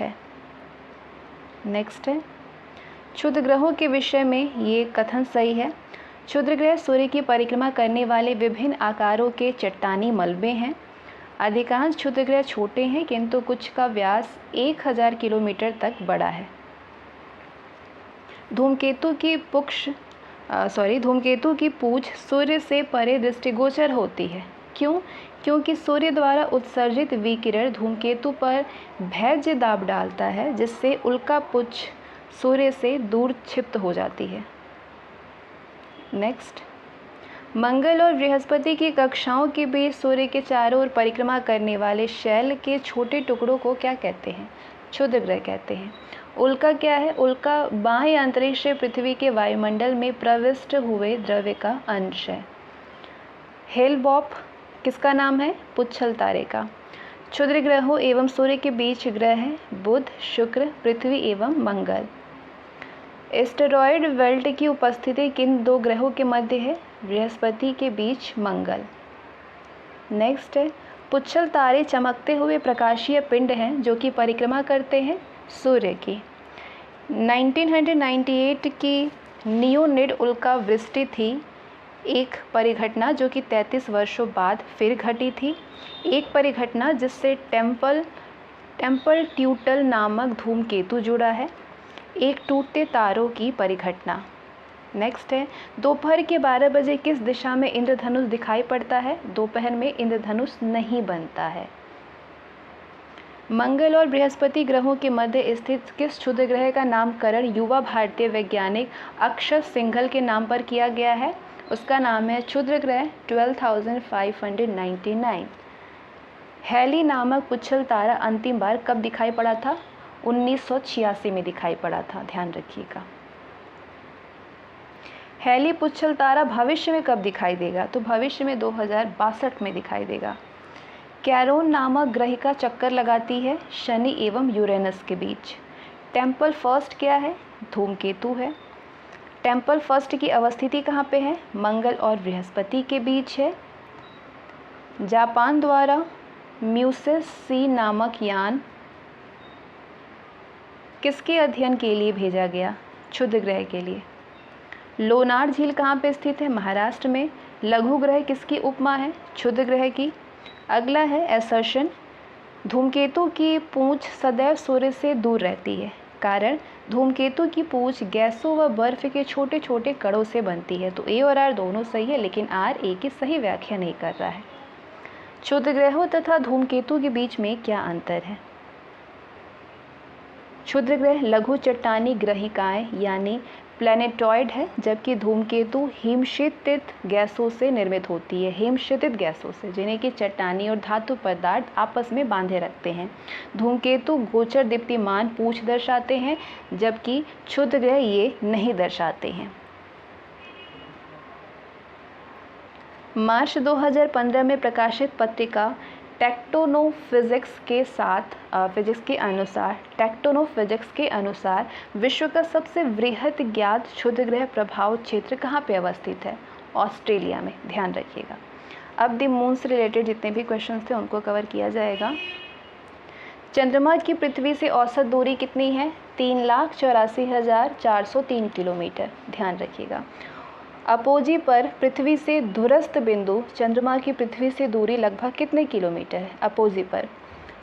है। नेक्स्ट है, क्षुद्र ग्रहों के विषय में ये कथन सही है। क्षुद्र ग्रह सूर्य की परिक्रमा करने वाले विभिन्न आकारों के चट्टानी मलबे हैं। अधिकांश क्षुद्र ग्रह छोटे हैं किंतु कुछ का व्यास 1000 किलोमीटर तक बड़ा है। धूमकेतु की पूछ सूर्य से परे दृष्टिगोचर होती है। क्यों? क्योंकि सूर्य द्वारा उत्सर्जित विकिरण धूमकेतु पर भैज्य दाब डालता है, जिससे उल्का पुंज सूर्य से दूर क्षिप्त हो जाती है। नेक्स्ट, मंगल और बृहस्पति की कक्षाओं के बीच सूर्य के चारों ओर परिक्रमा करने वाले शैल के छोटे टुकड़ों को क्या कहते हैं? क्षुद्र ग्रह कहते हैं। उल्का क्या है? उल्का बाह्य अंतरिक्ष से पृथ्वी के वायुमंडल में प्रविष्ट हुए द्रव्य का अंश है। हेल-बॉप किसका नाम है? पुच्छल तारे का। क्षुद्र ग्रहों एवं सूर्य के बीच ग्रह हैं बुध, शुक्र, पृथ्वी एवं मंगल। एस्टेरॉयड बेल्ट की उपस्थिति किन दो ग्रहों के मध्य है? बृहस्पति के बीच मंगल। नेक्स्ट है, पुच्छल तारे चमकते हुए प्रकाशीय पिंड हैं जो कि परिक्रमा करते हैं सूर्य की। 1998 की नियोनिड उल्का वृष्टि थी एक परिघटना जो कि 33 वर्षों बाद फिर घटी थी। एक परिघटना जिससे टेम्पल ट्यूटल नामक धूमकेतु जुड़ा है। एक टूटते तारों की परिघटना। नेक्स्ट है, दोपहर के 12 बजे किस दिशा में इंद्रधनुष दिखाई पड़ता है? दोपहर में इंद्रधनुष नहीं बनता है। मंगल और बृहस्पति ग्रहों के मध्य स्थित किस क्षुद्र ग्रह का नामकरण युवा भारतीय वैज्ञानिक अक्षत सिंघल के नाम पर किया गया है? उसका नाम है क्षुद्र ग्रह 12,599। हैली नामक पुच्छल तारा अंतिम बार कब दिखाई पड़ा था? 1986 में दिखाई पड़ा था, ध्यान रखिएगा। हैली पुच्छल तारा भविष्य में कब दिखाई देगा? तो भविष्य में 2062 में दिखाई देगा। कैरोन नामक ग्रह का चक्कर लगाती है शनि एवं यूरेनस के बीच। टेम्पल फर्स्ट क्या है? धूमकेतु है। टेम्पल फर्स्ट की अवस्थिति कहाँ पे है? मंगल और बृहस्पति के बीच है। जापान द्वारा म्यूसिस सी नामक यान किसके अध्ययन के लिए भेजा गया? क्षुद्र ग्रह के लिए। लोनार झील कहाँ पे स्थित है? महाराष्ट्र में। लघु ग्रह किसकी उपमा है? क्षुद्र ग्रह की। अगला है एसर्शन, धूमकेतु की पूंछ सदैव सूर्य से दूर रहती है। कारण, धूमकेतु की पूंछ गैसों व बर्फ के छोटे छोटे कणों से बनती है। तो ए और आर दोनों सही है, लेकिन आर ए की सही व्याख्या नहीं कर रहा है। क्षुद्र ग्रहों तथा धूमकेतु के बीच में क्या अंतर है? क्षुद्र ग्रह लघु चट्टानी ग्रहिकाएं यानी प्लैनेटॉइड है, जबकि धूमकेतु हिमशीतित गैसों से निर्मित होती है। हिमशीतित गैसों से, जिन्हें कि चट्टानी और धातु पदार्थ आपस में बांधे रखते हैं। धूमकेतु गोचर दीप्तिमान पूंछ दर्शाते हैं, जबकि क्षुद्र ग्रह ये नहीं दर्शाते हैं। मार्च 2015 में प्रकाशित पत्रिका टेक्टोनोफिजिक्स के अनुसार विश्व का सबसे वृहत ज्ञात क्षुद्र ग्रह प्रभाव क्षेत्र कहाँ पे अवस्थित है? ऑस्ट्रेलिया में, ध्यान रखिएगा। अब द मून से रिलेटेड जितने भी क्वेश्चन थे उनको कवर किया जाएगा। चंद्रमा की पृथ्वी से औसत दूरी कितनी है? 3,84,403 किलोमीटर, ध्यान रखिएगा। अपोजी पर पृथ्वी से दूरस्थ बिंदु चंद्रमा की पृथ्वी से दूरी लगभग कितने किलोमीटर है? अपोजी पर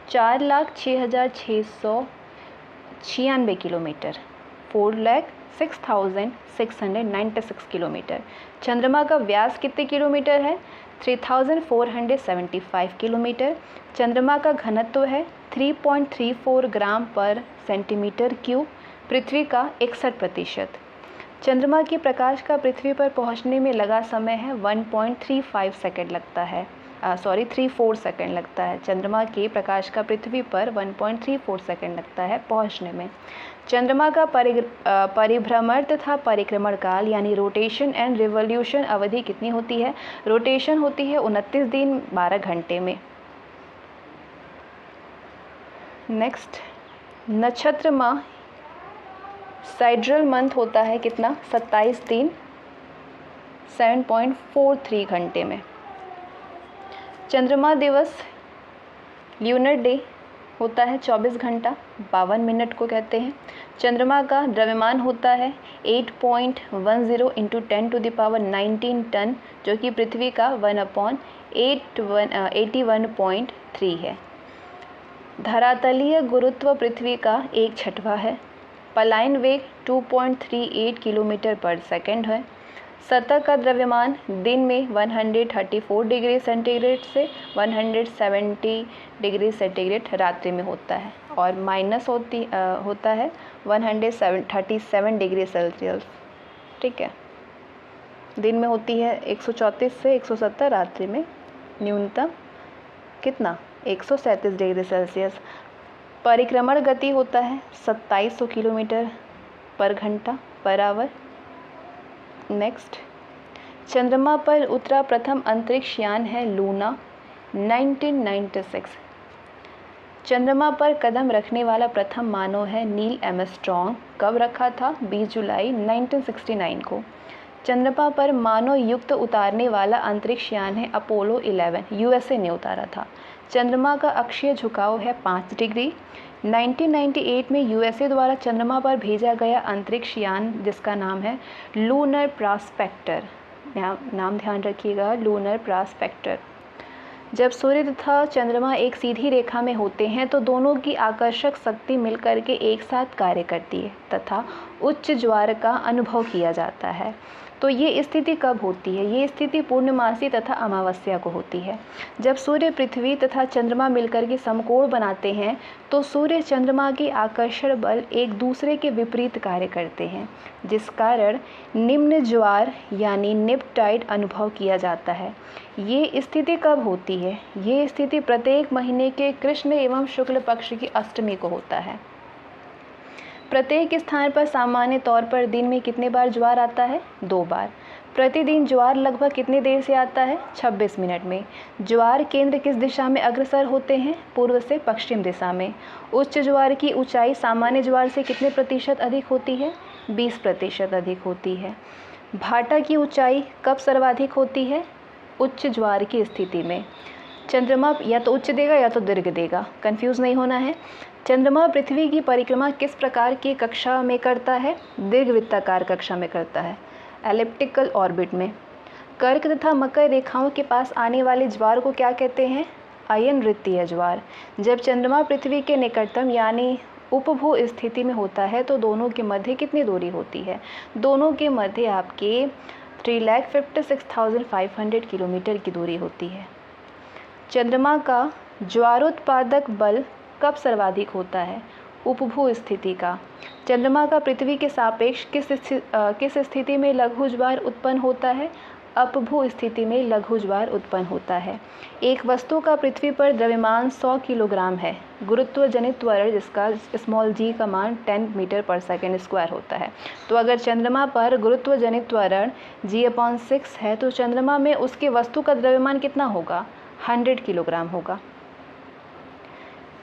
4,06,696 किलोमीटर, 4,06,696 किलोमीटर। चंद्रमा का व्यास कितने किलोमीटर है? 3,475 किलोमीटर। चंद्रमा का घनत्व है 3.34 ग्राम पर सेंटीमीटर क्यूब। पृथ्वी का 61%। चंद्रमा की प्रकाश का पृथ्वी पर पहुंचने में लगा समय है 1.35 सेकंड लगता है, 34 सेकंड लगता है। चंद्रमा के प्रकाश का पृथ्वी पर 1.34 सेकंड लगता है पहुंचने में। चंद्रमा का परिभ्रमण तथा परिक्रमण काल यानी रोटेशन एंड रिवॉल्यूशन अवधि कितनी होती है? रोटेशन होती है 29 दिन 12 घंटे में। नेक्स्ट, नक्षत्र माह साइड्रल मंथ होता है कितना? 27 दिन 7.43 घंटे में। चंद्रमा दिवस ल्यूनर डे होता है 24 घंटा 52 मिनट को कहते हैं। चंद्रमा का द्रव्यमान होता है 8.10 इंटू 10⁻19 टन, जो कि पृथ्वी का 1/81.3 है। धरातलीय गुरुत्व पृथ्वी का 1/6 है। पलायन वेग 2.38 किलोमीटर पर सेकंड है। सतह का द्रव्यमान दिन में 134 डिग्री सेंटीग्रेड से 170 डिग्री सेंटीग्रेड रात्रि में होता है, और माइनस होता है 137 डिग्री सेल्सियस। ठीक है, दिन में होती है 134 से 170, रात्रि में न्यूनतम कितना? 137 डिग्री सेल्सियस। परिक्रमण गति होता है 2700 किलोमीटर पर घंटा पर आवर। नेक्स्ट, चंद्रमा पर उतरा प्रथम अंतरिक्ष यान है लूना, 1996। चंद्रमा पर कदम रखने वाला प्रथम मानव है नील आर्मस्ट्रॉन्ग। कब रखा था? 20 जुलाई 1969 को। चंद्रमा पर मानव युक्त उतारने वाला अंतरिक्ष यान है अपोलो 11, यूएसए ने उतारा था। चंद्रमा का अक्षीय झुकाव है 5 डिग्री। 1998 में यूएसए द्वारा चंद्रमा पर भेजा गया अंतरिक्ष यान जिसका नाम है लूनर प्रॉस्पेक्टर, नाम ध्यान रखिएगा, लूनर प्रॉस्पेक्टर। जब सूर्य तथा चंद्रमा एक सीधी रेखा में होते हैं तो दोनों की आकर्षक शक्ति मिलकर के एक साथ कार्य करती है तथा उच्च ज्वार का अनुभव किया जाता है। तो ये स्थिति कब होती है? ये स्थिति पूर्णमासी तथा अमावस्या को होती है। जब सूर्य, पृथ्वी तथा चंद्रमा मिलकर के समकोण बनाते हैं तो सूर्य चंद्रमा के आकर्षण बल एक दूसरे के विपरीत कार्य करते हैं, जिस कारण निम्न ज्वार यानी निप टाइड अनुभव किया जाता है। ये स्थिति कब होती है? ये स्थिति प्रत्येक महीने के कृष्ण एवं शुक्ल पक्ष की अष्टमी को होता है। प्रत्येक स्थान पर सामान्य तौर पर दिन में कितने बार ज्वार आता है? 2 बार। प्रतिदिन ज्वार लगभग कितनी देर से आता है? 26 मिनट में। ज्वार केंद्र किस दिशा में अग्रसर होते हैं? पूर्व से पश्चिम दिशा में। उच्च ज्वार की ऊंचाई सामान्य ज्वार से कितने प्रतिशत अधिक होती है? 20% अधिक होती है। भाटा की ऊंचाई कब सर्वाधिक होती है? उच्च ज्वार की स्थिति में। चंद्रमा या तो उच्च देगा या तो दीर्घ देगा, कंफ्यूज नहीं होना है। चंद्रमा पृथ्वी की परिक्रमा किस प्रकार की कक्षा में करता है? दीर्घवृत्ताकार कक्षा में करता है, एलिप्टिकल ऑर्बिट में। कर्क तथा मकर रेखाओं के पास आने वाले ज्वार को क्या कहते हैं? अयन वृत्तीय ज्वार। जब चंद्रमा पृथ्वी के निकटतम यानी उपभू स्थिति में होता है तो दोनों के मध्य कितनी दूरी होती है? दोनों के मध्य आपके 3,56,500 किलोमीटर की दूरी होती है। चंद्रमा का ज्वारोत्पादक बल कब सर्वाधिक होता है? उपभू स्थिति का। चंद्रमा का पृथ्वी के सापेक्ष किस स्थिति में लघु ज्वार उत्पन्न होता है? अपभू स्थिति में लघु ज्वार उत्पन्न होता है। एक वस्तु का पृथ्वी पर द्रव्यमान 100 किलोग्राम है। गुरुत्व जनित त्वरण जिसका स्मॉल g का मान 10 मीटर पर सेकेंड स्क्वायर होता है। तो अगर चंद्रमा पर गुरुत्व जनित त्वरण g/6 है तो चंद्रमा में उसके वस्तु का द्रव्यमान कितना होगा? 100 किलोग्राम होगा।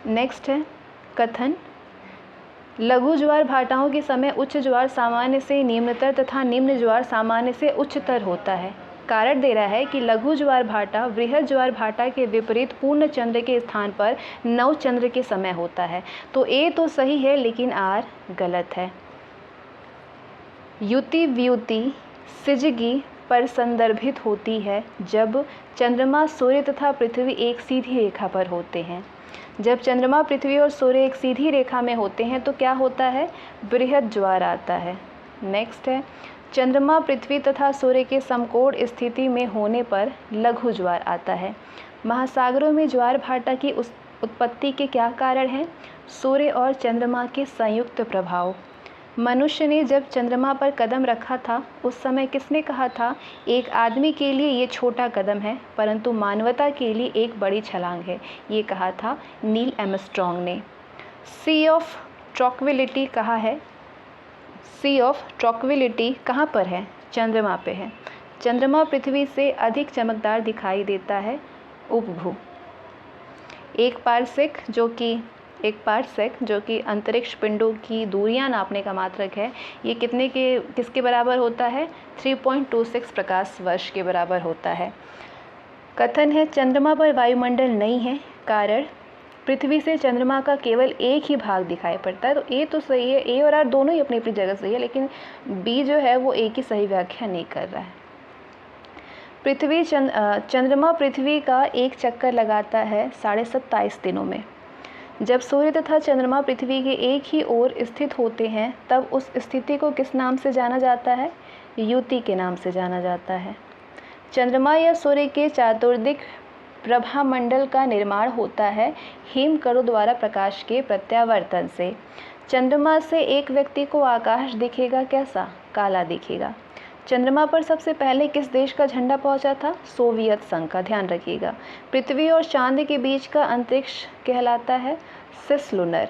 नेक्स्ट है कथन। लघु ज्वार भाटाओं के समय उच्च ज्वार सामान्य से निम्नतर तथा निम्न ज्वार सामान्य से उच्चतर होता है। कारण दे रहा है कि लघु ज्वार भाटा वृहद ज्वार भाटा के विपरीत पूर्ण चंद्र के स्थान पर नव चंद्र के समय होता है। तो ए तो सही है लेकिन आर गलत है। युति व्युति सिजगी पर संदर्भित होती है जब चंद्रमा सूर्य तथा पृथ्वी एक सीधी रेखा पर होते हैं। जब चंद्रमा पृथ्वी और सूर्य एक सीधी रेखा में होते हैं तो क्या होता है, बृहद ज्वार आता है। नेक्स्ट है, चंद्रमा पृथ्वी तथा सूर्य के समकोण स्थिति में होने पर लघु ज्वार आता है। महासागरों में ज्वार भाटा की उत्पत्ति के क्या कारण हैं, सूर्य और चंद्रमा के संयुक्त प्रभाव। मनुष्य ने जब चंद्रमा पर कदम रखा था उस समय किसने कहा था, एक आदमी के लिए ये छोटा कदम है परंतु मानवता के लिए एक बड़ी छलांग है। ये कहा था नील आर्मस्ट्रॉन्ग ने। सी ऑफ ट्रॉक्विलिटी कहाँ है, सी ऑफ ट्रॉक्विलिटी कहाँ पर है, चंद्रमा पे है। चंद्रमा पृथ्वी से अधिक चमकदार दिखाई देता है, उपभू। एक पार्सेक जो कि अंतरिक्ष पिंडों की दूरियां नापने का मात्रक है, ये किसके बराबर होता है, 3.26 प्रकाश वर्ष के बराबर होता है। कथन है चंद्रमा पर वायुमंडल नहीं है, कारण पृथ्वी से चंद्रमा का केवल एक ही भाग दिखाई पड़ता है। तो ए तो सही है, ए और आर दोनों ही अपनी अपनी जगह सही है, लेकिन बी जो है वो ए की सही व्याख्या नहीं कर रहा है। चंद्रमा पृथ्वी का एक चक्कर लगाता है 27.5 दिनों में। जब सूर्य तथा चंद्रमा पृथ्वी के एक ही ओर स्थित होते हैं तब उस स्थिति को किस नाम से जाना जाता है, युति के नाम से जाना जाता है। चंद्रमा या सूर्य के चातुर्दिक प्रभामंडल का निर्माण होता है हिमकणों द्वारा प्रकाश के प्रत्यावर्तन से। चंद्रमा से एक व्यक्ति को आकाश दिखेगा कैसा, काला दिखेगा। चंद्रमा पर सबसे पहले किस देश का झंडा पहुंचा था, सोवियत संघ का, ध्यान रखिएगा। पृथ्वी और चांद के बीच का अंतरिक्ष कहलाता है सिसलुनर।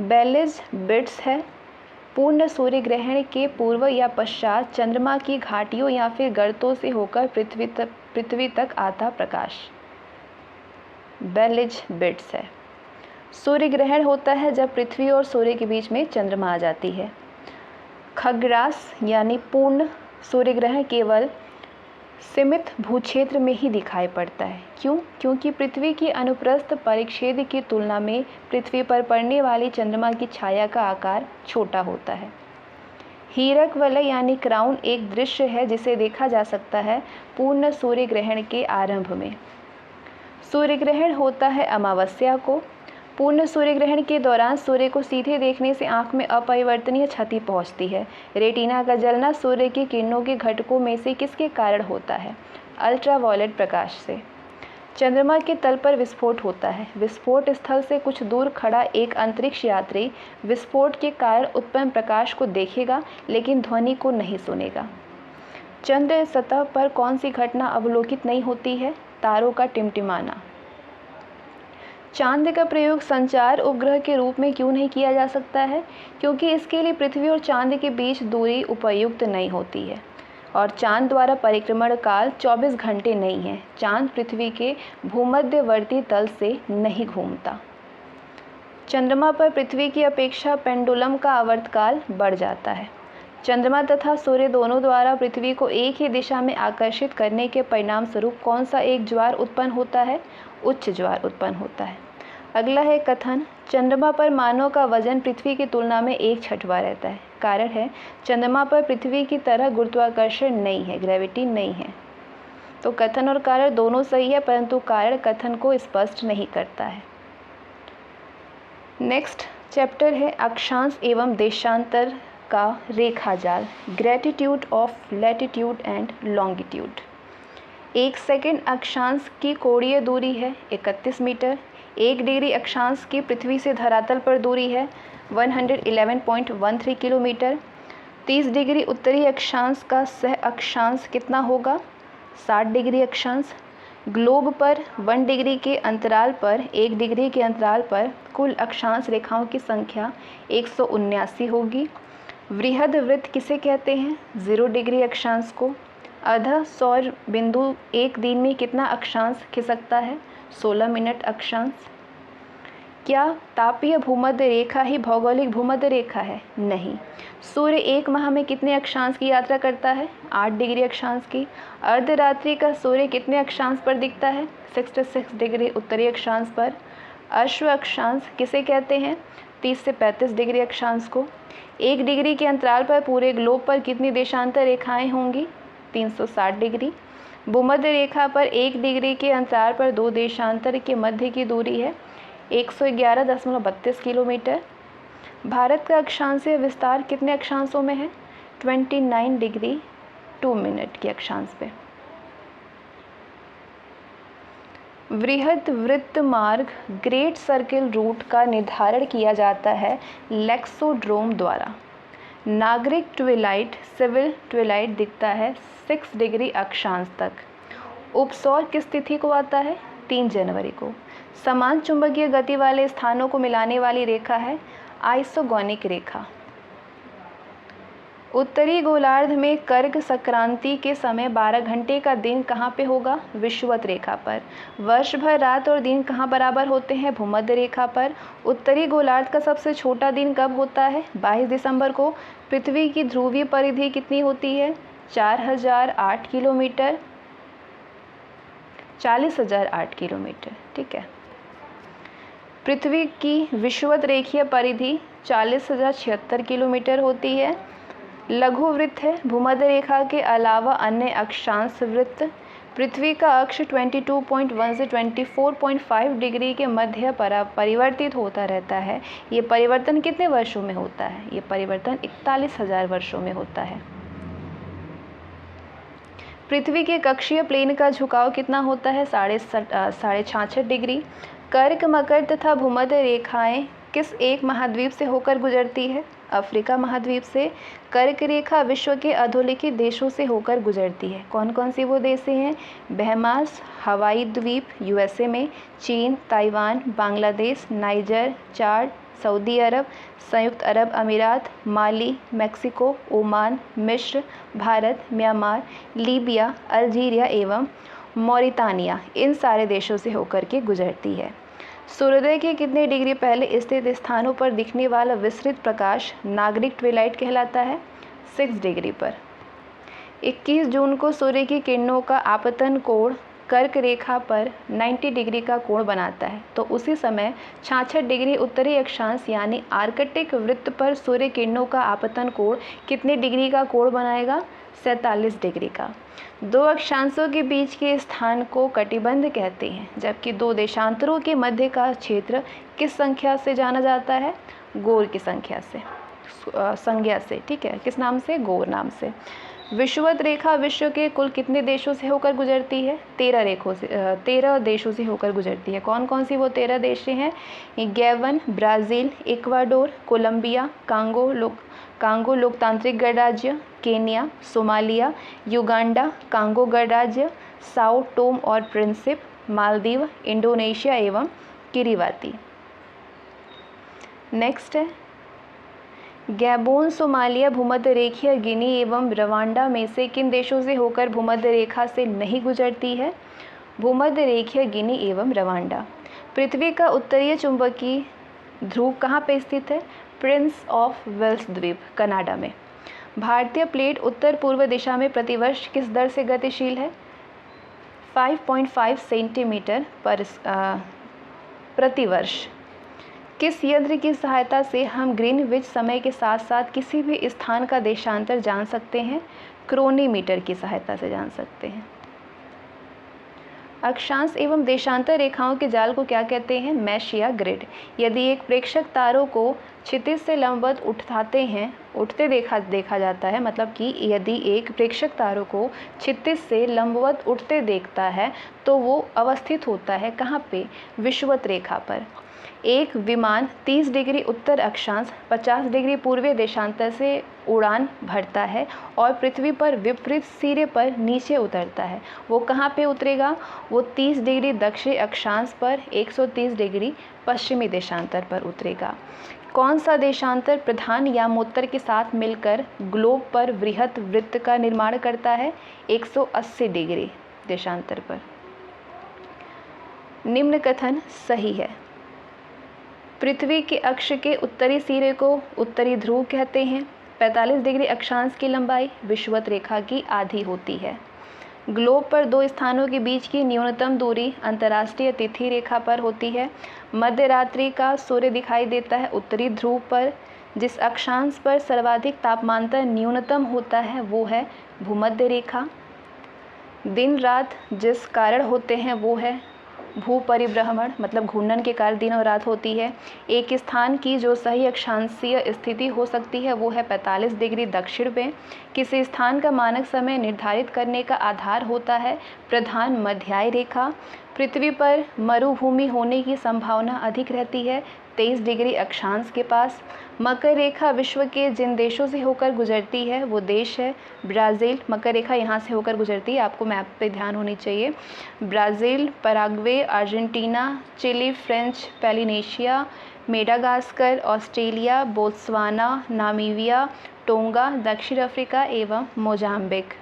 बेलिज बिट्स है, पूर्ण सूर्य ग्रहण के पूर्व या पश्चात चंद्रमा की घाटियों या फिर गर्तों से होकर पृथ्वी तक आता प्रकाश, बेलिज बिट्स है। सूर्य ग्रहण होता है जब पृथ्वी और सूर्य के बीच में चंद्रमा आ जाती है। खग्रास यानी पूर्ण सूर्य ग्रहण केवल सीमित भूक्षेत्र में ही दिखाई पड़ता है। क्यों? क्योंकि पृथ्वी की अनुप्रस्थ परिच्छेद की तुलना में पृथ्वी पर पड़ने वाली चंद्रमा की छाया का आकार छोटा होता है। हीरक वलय यानी क्राउन एक दृश्य है जिसे देखा जा सकता है पूर्ण सूर्य ग्रहण के आरंभ में। सूर्य ग्रहण होता है अमावस्या को। पूर्ण सूर्य ग्रहण के दौरान सूर्य को सीधे देखने से आंख में अपरिवर्तनीय क्षति पहुंचती है। रेटिना का जलना सूर्य की किरणों के घटकों में से किसके कारण होता है, अल्ट्रावायलेट प्रकाश से। चंद्रमा के तल पर विस्फोट होता है। विस्फोट स्थल से कुछ दूर खड़ा एक अंतरिक्ष यात्री विस्फोट के कारण उत्पन्न प्रकाश को देखेगा लेकिन ध्वनि को नहीं सुनेगा। चंद्र सतह पर कौन सी घटना अवलोकित नहीं होती है, तारों का टिमटिमाना। चांद का प्रयोग संचार उपग्रह के रूप में क्यों नहीं किया जा सकता है, क्योंकि इसके लिए पृथ्वी और चांद के बीच दूरी उपयुक्त नहीं होती है और चांद द्वारा परिक्रमण काल 24 घंटे नहीं है। चांद पृथ्वी के भूमध्यवर्ती तल से नहीं घूमता। चंद्रमा पर पृथ्वी की अपेक्षा पेंडुलम का आवर्तकाल बढ़ जाता है। चंद्रमा तथा सूर्य दोनों द्वारा पृथ्वी को एक ही दिशा में आकर्षित करने के परिणाम स्वरूप कौन सा एक ज्वार उत्पन्न होता है, उच्च ज्वार उत्पन्न होता है। अगला है कथन, चंद्रमा पर मानव का वजन पृथ्वी की तुलना में 1/6 रहता है। कारण है चंद्रमा पर पृथ्वी की तरह गुरुत्वाकर्षण नहीं है, ग्रेविटी नहीं है। तो कथन और कारण दोनों सही है परंतु कारण कथन को स्पष्ट नहीं करता है। नेक्स्ट चैप्टर है अक्षांश एवं देशांतर का रेखा जाल, gratitude of latitude and longitude. 1 second अक्षांश की कोणीय दूरी है 31 मीटर। 1 डिग्री अक्षांश की पृथ्वी से धरातल पर दूरी है 111.13 किलोमीटर। 30 डिग्री उत्तरी अक्षांश का सह अक्षांश कितना होगा, 60 डिग्री अक्षांश। ग्लोब पर 1 डिग्री के अंतराल पर 1 डिग्री के अंतराल पर कुल अक्षांश रेखाओं की संख्या 179 होगी। वृहद वृत्त किसे कहते हैं, 0 डिग्री अक्षांश को। अधः सौर बिंदु एक दिन में कितना अक्षांश खिसकता है, 16 मिनट अक्षांश। क्या तापीय भूमध्य रेखा ही भौगोलिक भूमध्य रेखा है, नहीं। सूर्य एक माह में कितने अक्षांश की यात्रा करता है? 8 डिग्री अक्षांश की। अर्धरात्रि का सूर्य कितने अक्षांश पर दिखता है? 66 डिग्री उत्तरी अक्षांश पर। अश्व अक्षांश किसे कहते हैं? 30 से 35 डिग्री अक्षांश को। 1 डिग्री के अंतराल पर पूरे ग्लोब पर कितनी देशांतर रेखाएं होंगी? 360 डिग्री। भूमध्य रेखा पर 1 डिग्री के अंतराल पर दो देशांतर के मध्य की दूरी है 111.32 किलोमीटर। भारत का अक्षांशीय विस्तार कितने अक्षांशों में है? 29 डिग्री 2 मिनट के अक्षांश पे। वृहद वृत्त मार्ग ग्रेट सर्किल रूट का निर्धारण किया जाता है लेक्सोड्रोम द्वारा। नागरिक ट्विलाइट सिविल ट्विलाइट दिखता है 6 डिग्री अक्षांश तक। उपसौर किस तिथि को आता है? 3 जनवरी को। समान चुंबकीय गति वाले स्थानों को मिलाने वाली रेखा है आइसोगोनिक रेखा। उत्तरी गोलार्ध में कर्क संक्रांति के समय 12 घंटे का दिन कहाँ पे होगा? विषुवत रेखा पर। वर्ष भर रात और दिन कहाँ बराबर होते हैं? भूमध्य रेखा पर। उत्तरी गोलार्ध का सबसे छोटा दिन कब होता है? 22 दिसंबर को। पृथ्वी की ध्रुवीय परिधि कितनी होती है? 4008 किलोमीटर, 40,008 किलोमीटर। ठीक है। पृथ्वी की विषुवत रेखीय परिधि 40,076 किलोमीटर होती है। लघु वृत्त है भूमध्य रेखा के अलावा अन्य अक्षांश वृत्त। पृथ्वी का अक्ष 22.1 से 24.5 डिग्री के मध्य पर परिवर्तित होता रहता है। ये परिवर्तन कितने वर्षों में होता है? ये परिवर्तन 41,000 वर्षों में होता है। पृथ्वी के कक्षीय प्लेन का झुकाव कितना होता है? 66.5 डिग्री। कर्क मकर तथा भूमध्य रेखाएं किस एक महाद्वीप से होकर गुजरती है? अफ्रीका महाद्वीप से। कर्क रेखा विश्व के अधोलिखित देशों से होकर गुजरती है। कौन कौन सी वो देश हैं? बहमास, हवाई द्वीप यूएसए में, चीन, ताइवान, बांग्लादेश, नाइजर, चाड, सऊदी अरब, संयुक्त अरब अमीरात, माली, मेक्सिको, ओमान, मिस्र, भारत, म्यांमार, लीबिया, अल्जीरिया एवं मौरितानिया, इन सारे देशों से होकर के गुजरती है। सूर्योदय के कितने डिग्री पहले स्थित स्थानों पर दिखने वाला विस्तृत प्रकाश नागरिक ट्विलाइट कहलाता है? 6 डिग्री पर। 21 जून को सूर्य की किरणों का आपतन कोण कर्क रेखा पर 90 डिग्री का कोण बनाता है, तो उसी समय 66 डिग्री उत्तरी अक्षांश यानी आर्कटिक वृत्त पर सूर्य किरणों का आपतन कोण कितने डिग्री का कोण बनाएगा? 47 डिग्री का। दो अक्षांशों के बीच के स्थान को कटिबंध कहते हैं, जबकि दो देशांतरों के मध्य का क्षेत्र किस संख्या से जाना जाता है? गोर की संख्या से, ठीक है। किस नाम से? गोर नाम से। विषुवत रेखा विश्व के कुल कितने देशों से होकर गुजरती है? 13 देशों से होकर गुजरती है। कौन कौन सी वो 13 देश हैं? Gabon, Brazil, Ecuador, Colombia, Congo लोकतांत्रिक गणराज्य, केन्या, सोमालिया, युगांडा, कांगो गणराज्य, साओ टोम और प्रिंसिप, मालदीव, इंडोनेशिया एवं किरीबाती। नेक्स्ट है गैबोन, सोमालिया भूमध्य रेखीय गिनी एवं रवांडा में से किन देशों से होकर भूमध्य रेखा से नहीं गुजरती है? भूमध्य रेखीय गिनी एवं रवांडा। पृथ्वी का उत्तरीय चुंबकीय ध्रुव कहाँ पे स्थित है? प्रिंस ऑफ वेल्स द्वीप, कनाडा में। भारतीय प्लेट उत्तर पूर्व दिशा में प्रतिवर्ष किस दर से गतिशील है? 5.5 सेंटीमीटर प्रतिवर्ष। किस यंत्र की सहायता से हम ग्रीनविच समय के साथ साथ किसी भी स्थान का देशांतर जान सकते हैं? क्रोनीमीटर की सहायता से जान सकते हैं। अक्षांश एवं देशांतर रेखाओं के जाल को क्या कहते हैं? मैश या ग्रिड। यदि एक प्रेक्षक तारों को क्षितिज से लंबवत उठते देखा जाता है, मतलब कि यदि एक प्रेक्षक तारों को क्षितिज से लंबवत उठते देखता है तो वो अवस्थित होता है कहाँ पे? विषुवत रेखा पर। एक विमान 30 डिग्री उत्तर अक्षांश 50 डिग्री पूर्वीय देशांतर से उड़ान भरता है और पृथ्वी पर विपरीत सिरे पर नीचे उतरता है। वो कहाँ पे उतरेगा? वो 30 डिग्री दक्षिणी अक्षांश पर 130 डिग्री पश्चिमी देशांतर पर उतरेगा। कौन सा देशांतर प्रधान यामोत्तर के साथ मिलकर ग्लोब पर वृहत वृत्त का निर्माण करता है? 180 डिग्री देशांतर पर। निम्न कथन सही है। पृथ्वी के अक्ष के उत्तरी सिरे को उत्तरी ध्रुव कहते हैं। 45 डिग्री अक्षांश की लंबाई विषुवत रेखा की आधी होती है। ग्लोब पर दो स्थानों के बीच की न्यूनतम दूरी अंतर्राष्ट्रीय तिथि रेखा पर होती है। मध्य रात्रि का सूर्य दिखाई देता है उत्तरी ध्रुव पर। जिस अक्षांश पर सर्वाधिक तापमांतर न्यूनतम होता है वो है भूमध्य रेखा। दिन रात जिस कारण होते हैं वो है भू परिभ्रमण, मतलब घूर्णन के कारण दिन और रात होती है। एक स्थान की जो सही अक्षांशीय स्थिति हो सकती है वो है 45 डिग्री दक्षिण में। किसी स्थान का मानक समय निर्धारित करने का आधार होता है प्रधान मध्याय रेखा। पृथ्वी पर मरुभूमि होने की संभावना अधिक रहती है 23 डिग्री अक्षांश के पास। मकर रेखा विश्व के जिन देशों से होकर गुजरती है वो देश है ब्राज़ील। मकर रेखा यहाँ से होकर गुजरती है, आपको मैप पे ध्यान होनी चाहिए। Brazil, Paraguay, Argentina, Chile, French Polynesia, Madagascar, Australia, Botswana, Namibia, Tonga, दक्षिण अफ्रीका एवं मोजाम्बिक।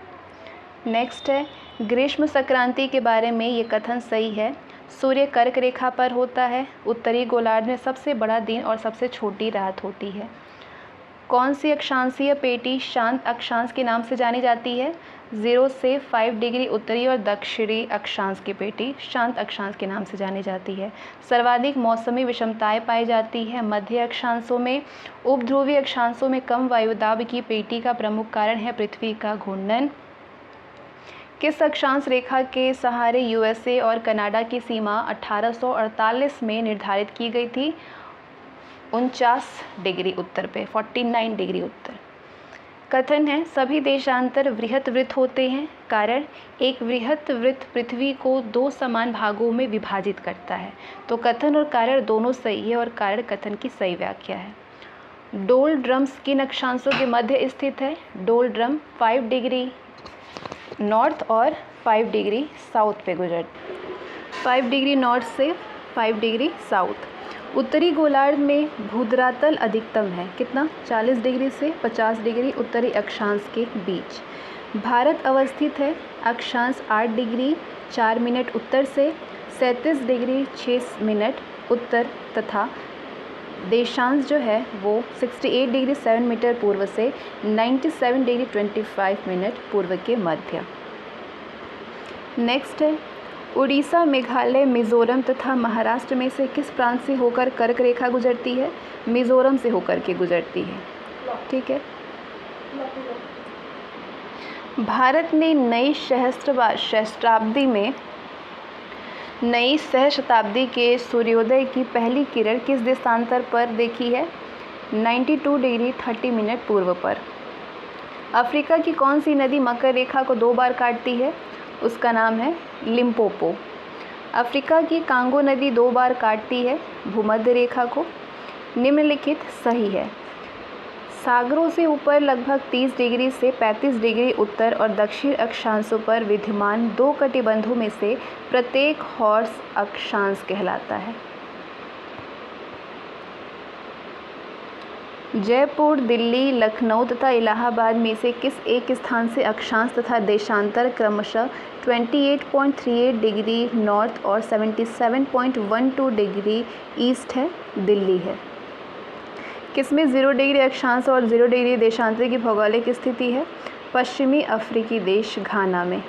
नेक्स्ट है ग्रीष्म संक्रांति के बारे में ये कथन सही है। सूर्य कर्क रेखा पर होता है। उत्तरी गोलार्ध में सबसे बड़ा दिन और सबसे छोटी रात होती है। कौन सी अक्षांशीय पेटी शांत अक्षांश के नाम से जानी जाती है? 0 से 5 डिग्री उत्तरी और दक्षिणी अक्षांश की पेटी शांत अक्षांश के नाम से जानी जाती है। सर्वाधिक मौसमी विषमताएं पाई जाती है मध्य अक्षांशों में। उपध्रुवीय अक्षांशों में कम वायुदाब की पेटी का प्रमुख कारण है पृथ्वी का घूर्णन। किस अक्षांश रेखा के सहारे यूएसए और कनाडा की सीमा 1848 में निर्धारित की गई थी? 49 डिग्री उत्तर पे, 49 डिग्री उत्तर। कथन है सभी देशांतर वृहत वृत्त होते हैं। कारण एक वृहत वृत्त पृथ्वी को 2 समान भागों में विभाजित करता है। तो कथन और कारण दोनों सही है और कारण कथन की सही व्याख्या है। डोल ड्रम्स किन अक्षांशों के मध्य स्थित है? डोल ड्रम 5 डिग्री नॉर्थ और 5 डिग्री साउथ पे गुजरती है। 5 डिग्री नॉर्थ से 5 डिग्री साउथ। उत्तरी गोलार्ध में भूधरातल अधिकतम है कितना? 40 डिग्री से 50 डिग्री उत्तरी अक्षांश के बीच। भारत अवस्थित है अक्षांश 8 डिग्री 4 मिनट उत्तर से 37 डिग्री 6 मिनट उत्तर तथा देशांश जो है वो 68 डिग्री 7 मीटर पूर्व से 97 डिग्री 25 मिनट पूर्व के मध्य। नेक्स्ट है उड़ीसा, मेघालय, मिज़ोरम तथा महाराष्ट्र में से किस प्रांत से होकर कर्क रेखा गुजरती है? मिज़ोरम से होकर के गुजरती है। ठीक है। भारत ने नई सहस्त्राब्दी के सूर्योदय की पहली किरण किस देशांतर पर देखी है? 92 डिग्री 30 मिनट पूर्व पर। अफ्रीका की कौन सी नदी मकर रेखा को 2 बार काटती है? उसका नाम है लिम्पोपो। अफ्रीका की कांगो नदी 2 बार काटती है भूमध्य रेखा को। निम्नलिखित सही है। सागरों से ऊपर लगभग 30 डिग्री से 35 डिग्री उत्तर और दक्षिण अक्षांशों पर विद्यमान 2 कटिबंधों में से प्रत्येक हॉर्स अक्षांश कहलाता है। जयपुर, दिल्ली, लखनऊ तथा इलाहाबाद में से किस एक स्थान से अक्षांश तथा देशांतर क्रमशः 28.38 डिग्री नॉर्थ और 77.12 डिग्री ईस्ट है? दिल्ली है। किसमें 0 डिग्री अक्षांश और 0 डिग्री देशांतर की भौगोलिक स्थिति है? पश्चिमी अफ्रीकी देश घाना में।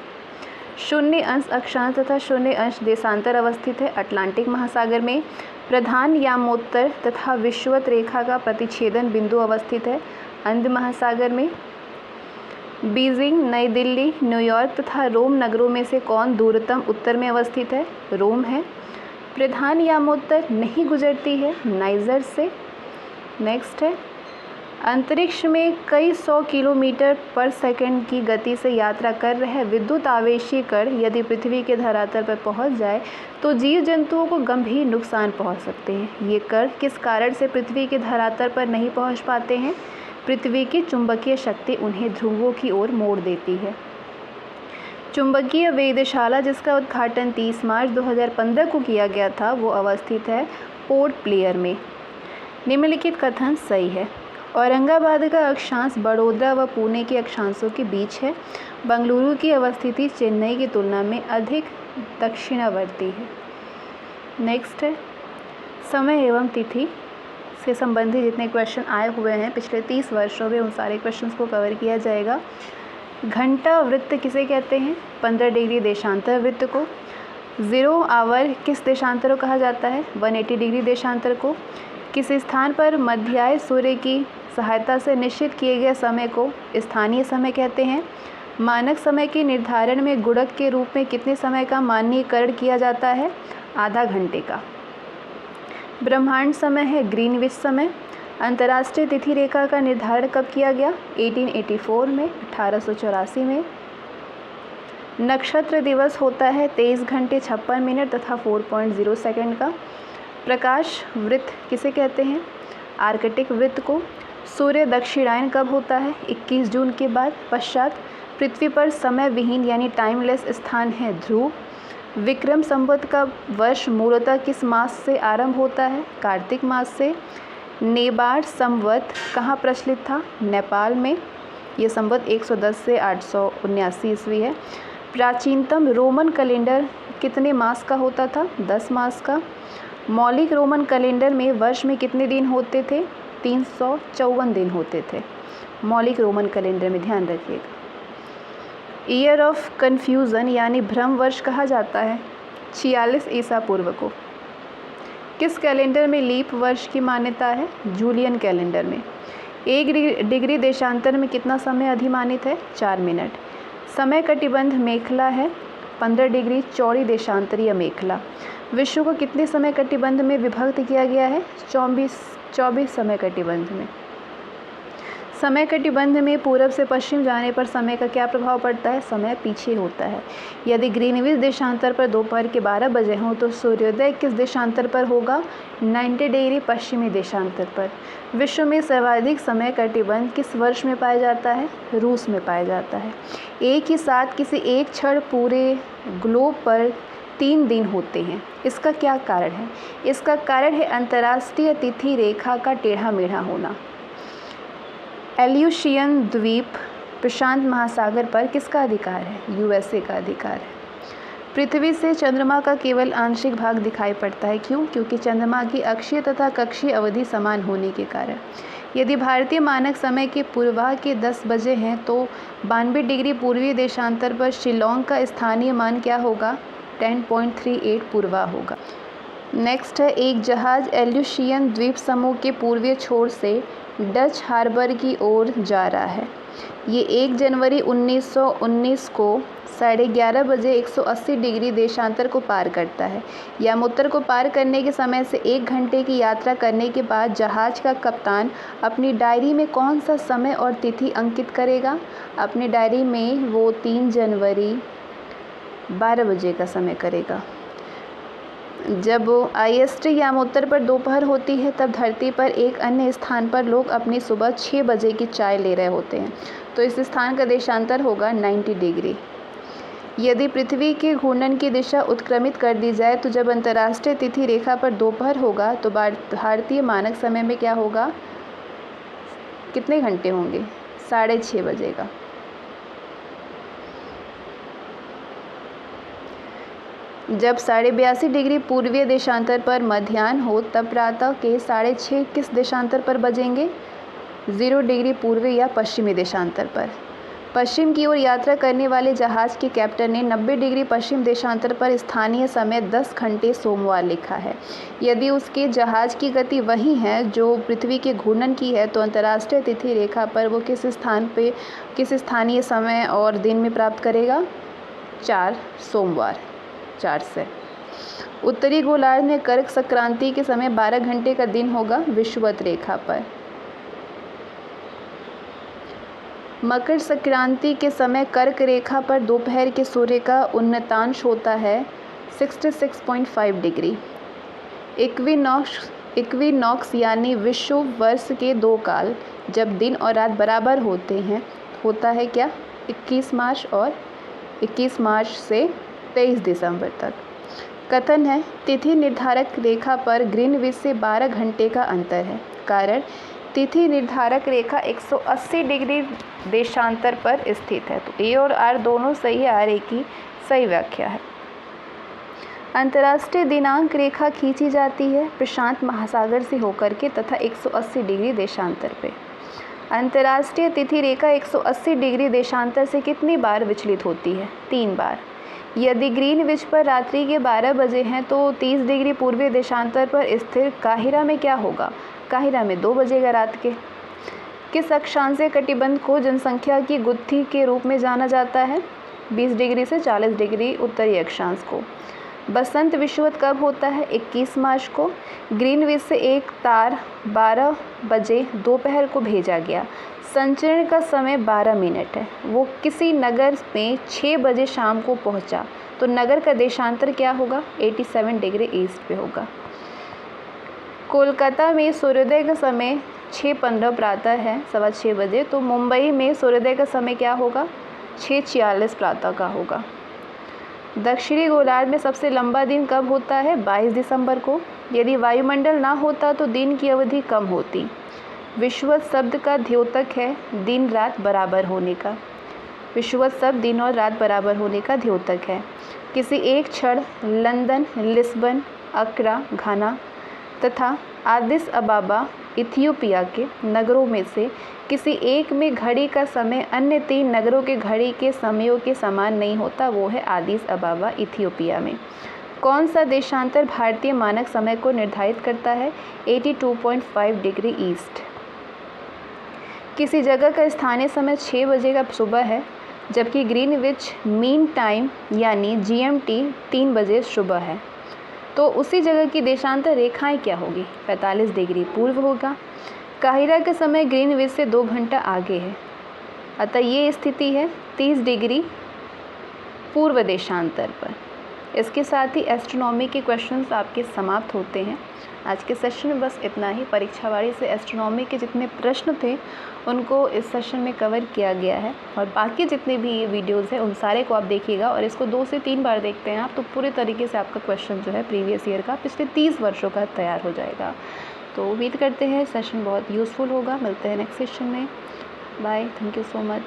0 अंश अक्षांश तथा 0 अंश देशांतर अवस्थित है अटलांटिक महासागर में। प्रधान यामोत्तर तथा विषुवत रेखा का प्रतिच्छेदन बिंदु अवस्थित है अंध महासागर में। बीजिंग, नई दिल्ली, न्यूयॉर्क तथा रोम नगरों में से कौन दूरतम उत्तर में अवस्थित है? रोम है। प्रधान यामोत्तर नहीं गुजरती है नाइजर से। नेक्स्ट है अंतरिक्ष में कई 100 किलोमीटर पर सेकंड की गति से यात्रा कर रहे विद्युत आवेशी कण यदि पृथ्वी के धरातल पर पहुंच जाए तो जीव जंतुओं को गंभीर नुकसान पहुंच सकते हैं। ये कण किस कारण से पृथ्वी के धरातल पर नहीं पहुंच पाते हैं? पृथ्वी की चुंबकीय शक्ति उन्हें ध्रुवों की ओर मोड़ देती है। चुंबकीय वेधशाला जिसका उद्घाटन 30 मार्च 2015 को किया गया था वो अवस्थित है पोर्ट ब्लेयर में। निम्नलिखित कथन सही है। औरंगाबाद का अक्षांश बड़ौदा व पुणे के अक्षांशों के बीच है। बंगलुरु की अवस्थिति चेन्नई की तुलना में अधिक दक्षिणावर्ती है। नेक्स्ट है समय एवं तिथि से संबंधित जितने क्वेश्चन आए हुए हैं पिछले 30 वर्षों में, उन सारे क्वेश्चंस को कवर किया जाएगा। घंटा वृत्त किसे कहते हैं? 15 डिग्री देशांतर वृत्त को। 0 आवर किस देशांतर को कहा जाता है? 180 डिग्री देशांतर को। किस स्थान पर मध्याह्न सूर्य की सहायता से निश्चित किए गए समय को स्थानीय समय कहते हैं? मानक समय के निर्धारण में गुणक के रूप में कितने समय का मानकीकरण किया जाता है? आधा घंटे का। ब्रह्मांड समय है ग्रीनविच समय। अंतर्राष्ट्रीय तिथि रेखा का निर्धारण कब किया गया? 1884 में, 1884 में। नक्षत्र दिवस होता है 23 घंटे 56 मिनट तथा 4.0 सेकंड का। प्रकाश वृत्त किसे कहते हैं? आर्कटिक वृत्त को। सूर्य दक्षिणायन कब होता है? 21 जून के बाद पश्चात। पृथ्वी पर समय विहीन यानी टाइमलेस स्थान है ध्रुव। विक्रम संवत का वर्ष मूलतः किस मास से आरंभ होता है? कार्तिक मास से। नेबार संवत कहाँ प्रचलित था? नेपाल में। ये संवत 110 से 879 ईस्वी है। प्राचीनतम रोमन कैलेंडर कितने मास का होता था? 10 मास का। मौलिक रोमन कैलेंडर में वर्ष में कितने दिन होते थे? 354 दिन होते थे मौलिक रोमन कैलेंडर में, ध्यान रखिएगा। ईयर ऑफ कन्फ्यूज़न यानी भ्रम वर्ष कहा जाता है 46 ईसा पूर्व को। किस कैलेंडर में लीप वर्ष की मान्यता है? जूलियन कैलेंडर में। 1 डिग्री देशांतर में कितना समय अधिमानित है? 4 मिनट। समय कटिबंध मेखला है 15 डिग्री चौड़ी देशांतरीय मेखला। विश्व को कितने समय कटिबंध में विभक्त किया गया है? 24 समय कटिबंध में। समय कटिबंध में पूरब से पश्चिम जाने पर समय का क्या प्रभाव पड़ता है? समय पीछे होता है। यदि ग्रीनविच देशांतर पर दोपहर के 12 बजे हों तो सूर्योदय किस देशांतर पर होगा? 90 डिग्री पश्चिमी देशांतर पर। विश्व में सर्वाधिक समय कटिबंध किस वर्ष में पाया जाता है? रूस में पाया जाता है। एक ही साथ किसी एक क्षण पूरे ग्लोब पर 3 दिन होते हैं, इसका क्या कारण है? इसका कारण है अंतर्राष्ट्रीय तिथि रेखा का टेढ़ा मेढ़ा होना। एल्यूशियन द्वीप प्रशांत महासागर पर किसका अधिकार है? यूएसए का अधिकार है। पृथ्वी से चंद्रमा का केवल आंशिक भाग दिखाई पड़ता है, क्यों? क्योंकि चंद्रमा की अक्षीय तथा कक्षीय अवधि समान होने के कारण। यदि भारतीय मानक समय के पूर्वाह के 10 बजे हैं तो 92 डिग्री पूर्वी देशांतर पर शिलोंग का स्थानीय मान क्या होगा? 10.38 पूर्वाह होगा। नेक्स्ट है, एक जहाज एल्यूशियन द्वीप समूह के पूर्वीय छोर से डच हार्बर की ओर जा रहा है। ये 1 जनवरी 1919 को 11:30 बजे 180 डिग्री देशांतर को पार करता है। यामुत्तर को पार करने के समय से 1 घंटे की यात्रा करने के बाद जहाज का कप्तान अपनी डायरी में कौन सा समय और तिथि अंकित करेगा? अपनी डायरी में वो 3 जनवरी 12 बजे का समय करेगा। जब IST यामुत्तर पर दोपहर होती है तब धरती पर एक अन्य स्थान पर लोग अपनी सुबह 6 बजे की चाय ले रहे होते हैं, तो इस स्थान का देशांतर होगा 90 डिग्री। यदि पृथ्वी के घूर्णन की दिशा उत्क्रमित कर दी जाए तो जब अंतर्राष्ट्रीय तिथि रेखा पर दोपहर होगा तो भारतीय मानक समय में क्या होगा? कितने घंटे होंगे? 6:30 बजे का। जब 82.5 डिग्री पूर्वीय देशांतर पर मध्याह्न हो तब प्रातः के 6:30 किस देशांतर पर बजेंगे? 0 डिग्री पूर्वी या पश्चिमी देशांतर पर। पश्चिम की ओर यात्रा करने वाले जहाज के कैप्टन ने 90 डिग्री पश्चिम देशांतर पर स्थानीय समय 10 घंटे सोमवार लिखा है। यदि उसके जहाज की गति वही है जो पृथ्वी के घूर्णन की है तो अंतर्राष्ट्रीय तिथि रेखा पर वो किस स्थानीय समय और दिन में प्राप्त करेगा? 4 सोमवार 4 से। उत्तरी गोलार्ध में कर्क संक्रांति के समय 12 घंटे का दिन होगा विषुवत रेखा पर। मकर संक्रांति के समय कर्क रेखा पर दोपहर के सूर्य का उन्नतांश होता है 66.5 डिग्री। इक्विनॉक्स यानी विषुव वर्ष के 2 काल जब दिन और रात बराबर होते हैं होता है क्या? 21 मार्च और 21 मार्च से 23 दिसंबर तक। कथन है, तिथि निर्धारक रेखा पर ग्रीनविच से 12 घंटे का अंतर है। कारण, तिथि निर्धारक रेखा 180 डिग्री देशांतर पर स्थित है। तो ए और आर दोनों सही है, आर ए की सही व्याख्या है। अंतर्राष्ट्रीय दिनांक रेखा खींची जाती है प्रशांत महासागर से होकर के तथा 180 डिग्री देशांतर पे। अंतर्राष्ट्रीय तिथि रेखा 180 डिग्री देशांतर से कितनी बार विचलित होती है? 3 बार। यदि ग्रीनविच पर रात्रि के 12 बजे हैं तो 30 डिग्री पूर्वी देशांतर पर स्थिर काहिरा में क्या होगा? काहिरा में 2 बजेगा रात के। किस अक्षांशीय कटिबंध को जनसंख्या की गुत्थी के रूप में जाना जाता है? 20 डिग्री से 40 डिग्री उत्तरी अक्षांश को। बसंत विषुवत कब होता है? 21 मार्च को। ग्रीनविच से एक तार 12 बजे दोपहर को भेजा गया। संचरण का समय 12 मिनट है। वो किसी नगर में 6 बजे शाम को पहुंचा तो नगर का देशांतर क्या होगा? 87 डिग्री ईस्ट पे होगा। कोलकाता में सूर्योदय का समय 6:15 प्रातः है, 6:15 बजे। तो मुंबई में सूर्योदय का समय क्या होगा? 6:46 प्रातः का होगा। दक्षिणी गोलार्ध में सबसे लंबा दिन कब होता है? 22 दिसंबर को। यदि वायुमंडल ना होता तो दिन की अवधि कम होती। विषुवत शब्द का द्योतक है दिन रात बराबर होने का। विषुवत शब्द दिन और रात बराबर होने का द्योतक है। किसी एक क्षण लंदन, लिस्बन, अक्रा, घाना तथा आदिस अबाबा इथियोपिया के नगरों में से किसी एक में घड़ी का समय अन्य 3 नगरों के घड़ी के समयों के समान नहीं होता, वो है आदिस अबाबा इथियोपिया में। कौन सा देशांतर भारतीय मानक समय को निर्धारित करता है? 82.5 डिग्री ईस्ट। किसी जगह का स्थानीय समय 6 बजे का सुबह है जबकि ग्रीनविच मीन टाइम यानी GMT 3 बजे सुबह है, तो उसी जगह की देशांतर रेखाएं क्या होगी? 45 डिग्री पूर्व होगा। काहिरा का समय ग्रीनविच से 2 घंटा आगे है, अतः ये स्थिति है 30 डिग्री पूर्व देशांतर पर। इसके साथ ही एस्ट्रोनॉमी के क्वेश्चंस आपके समाप्त होते हैं। आज के सेशन में बस इतना ही। परीक्षावाड़ी से एस्ट्रोनॉमी के जितने प्रश्न थे उनको इस सेशन में कवर किया गया है और बाकी जितने भी ये वीडियोज़ हैं उन सारे को आप देखिएगा और इसको 2 से 3 बार देखते हैं आप तो पूरे तरीके से आपका क्वेश्चन जो है प्रीवियस ईयर का पिछले 30 वर्षों का तैयार हो जाएगा। तो उम्मीद करते हैं सेशन बहुत यूज़फुल होगा। मिलते हैं नेक्स्ट सेशन में। Bye, thank you so much.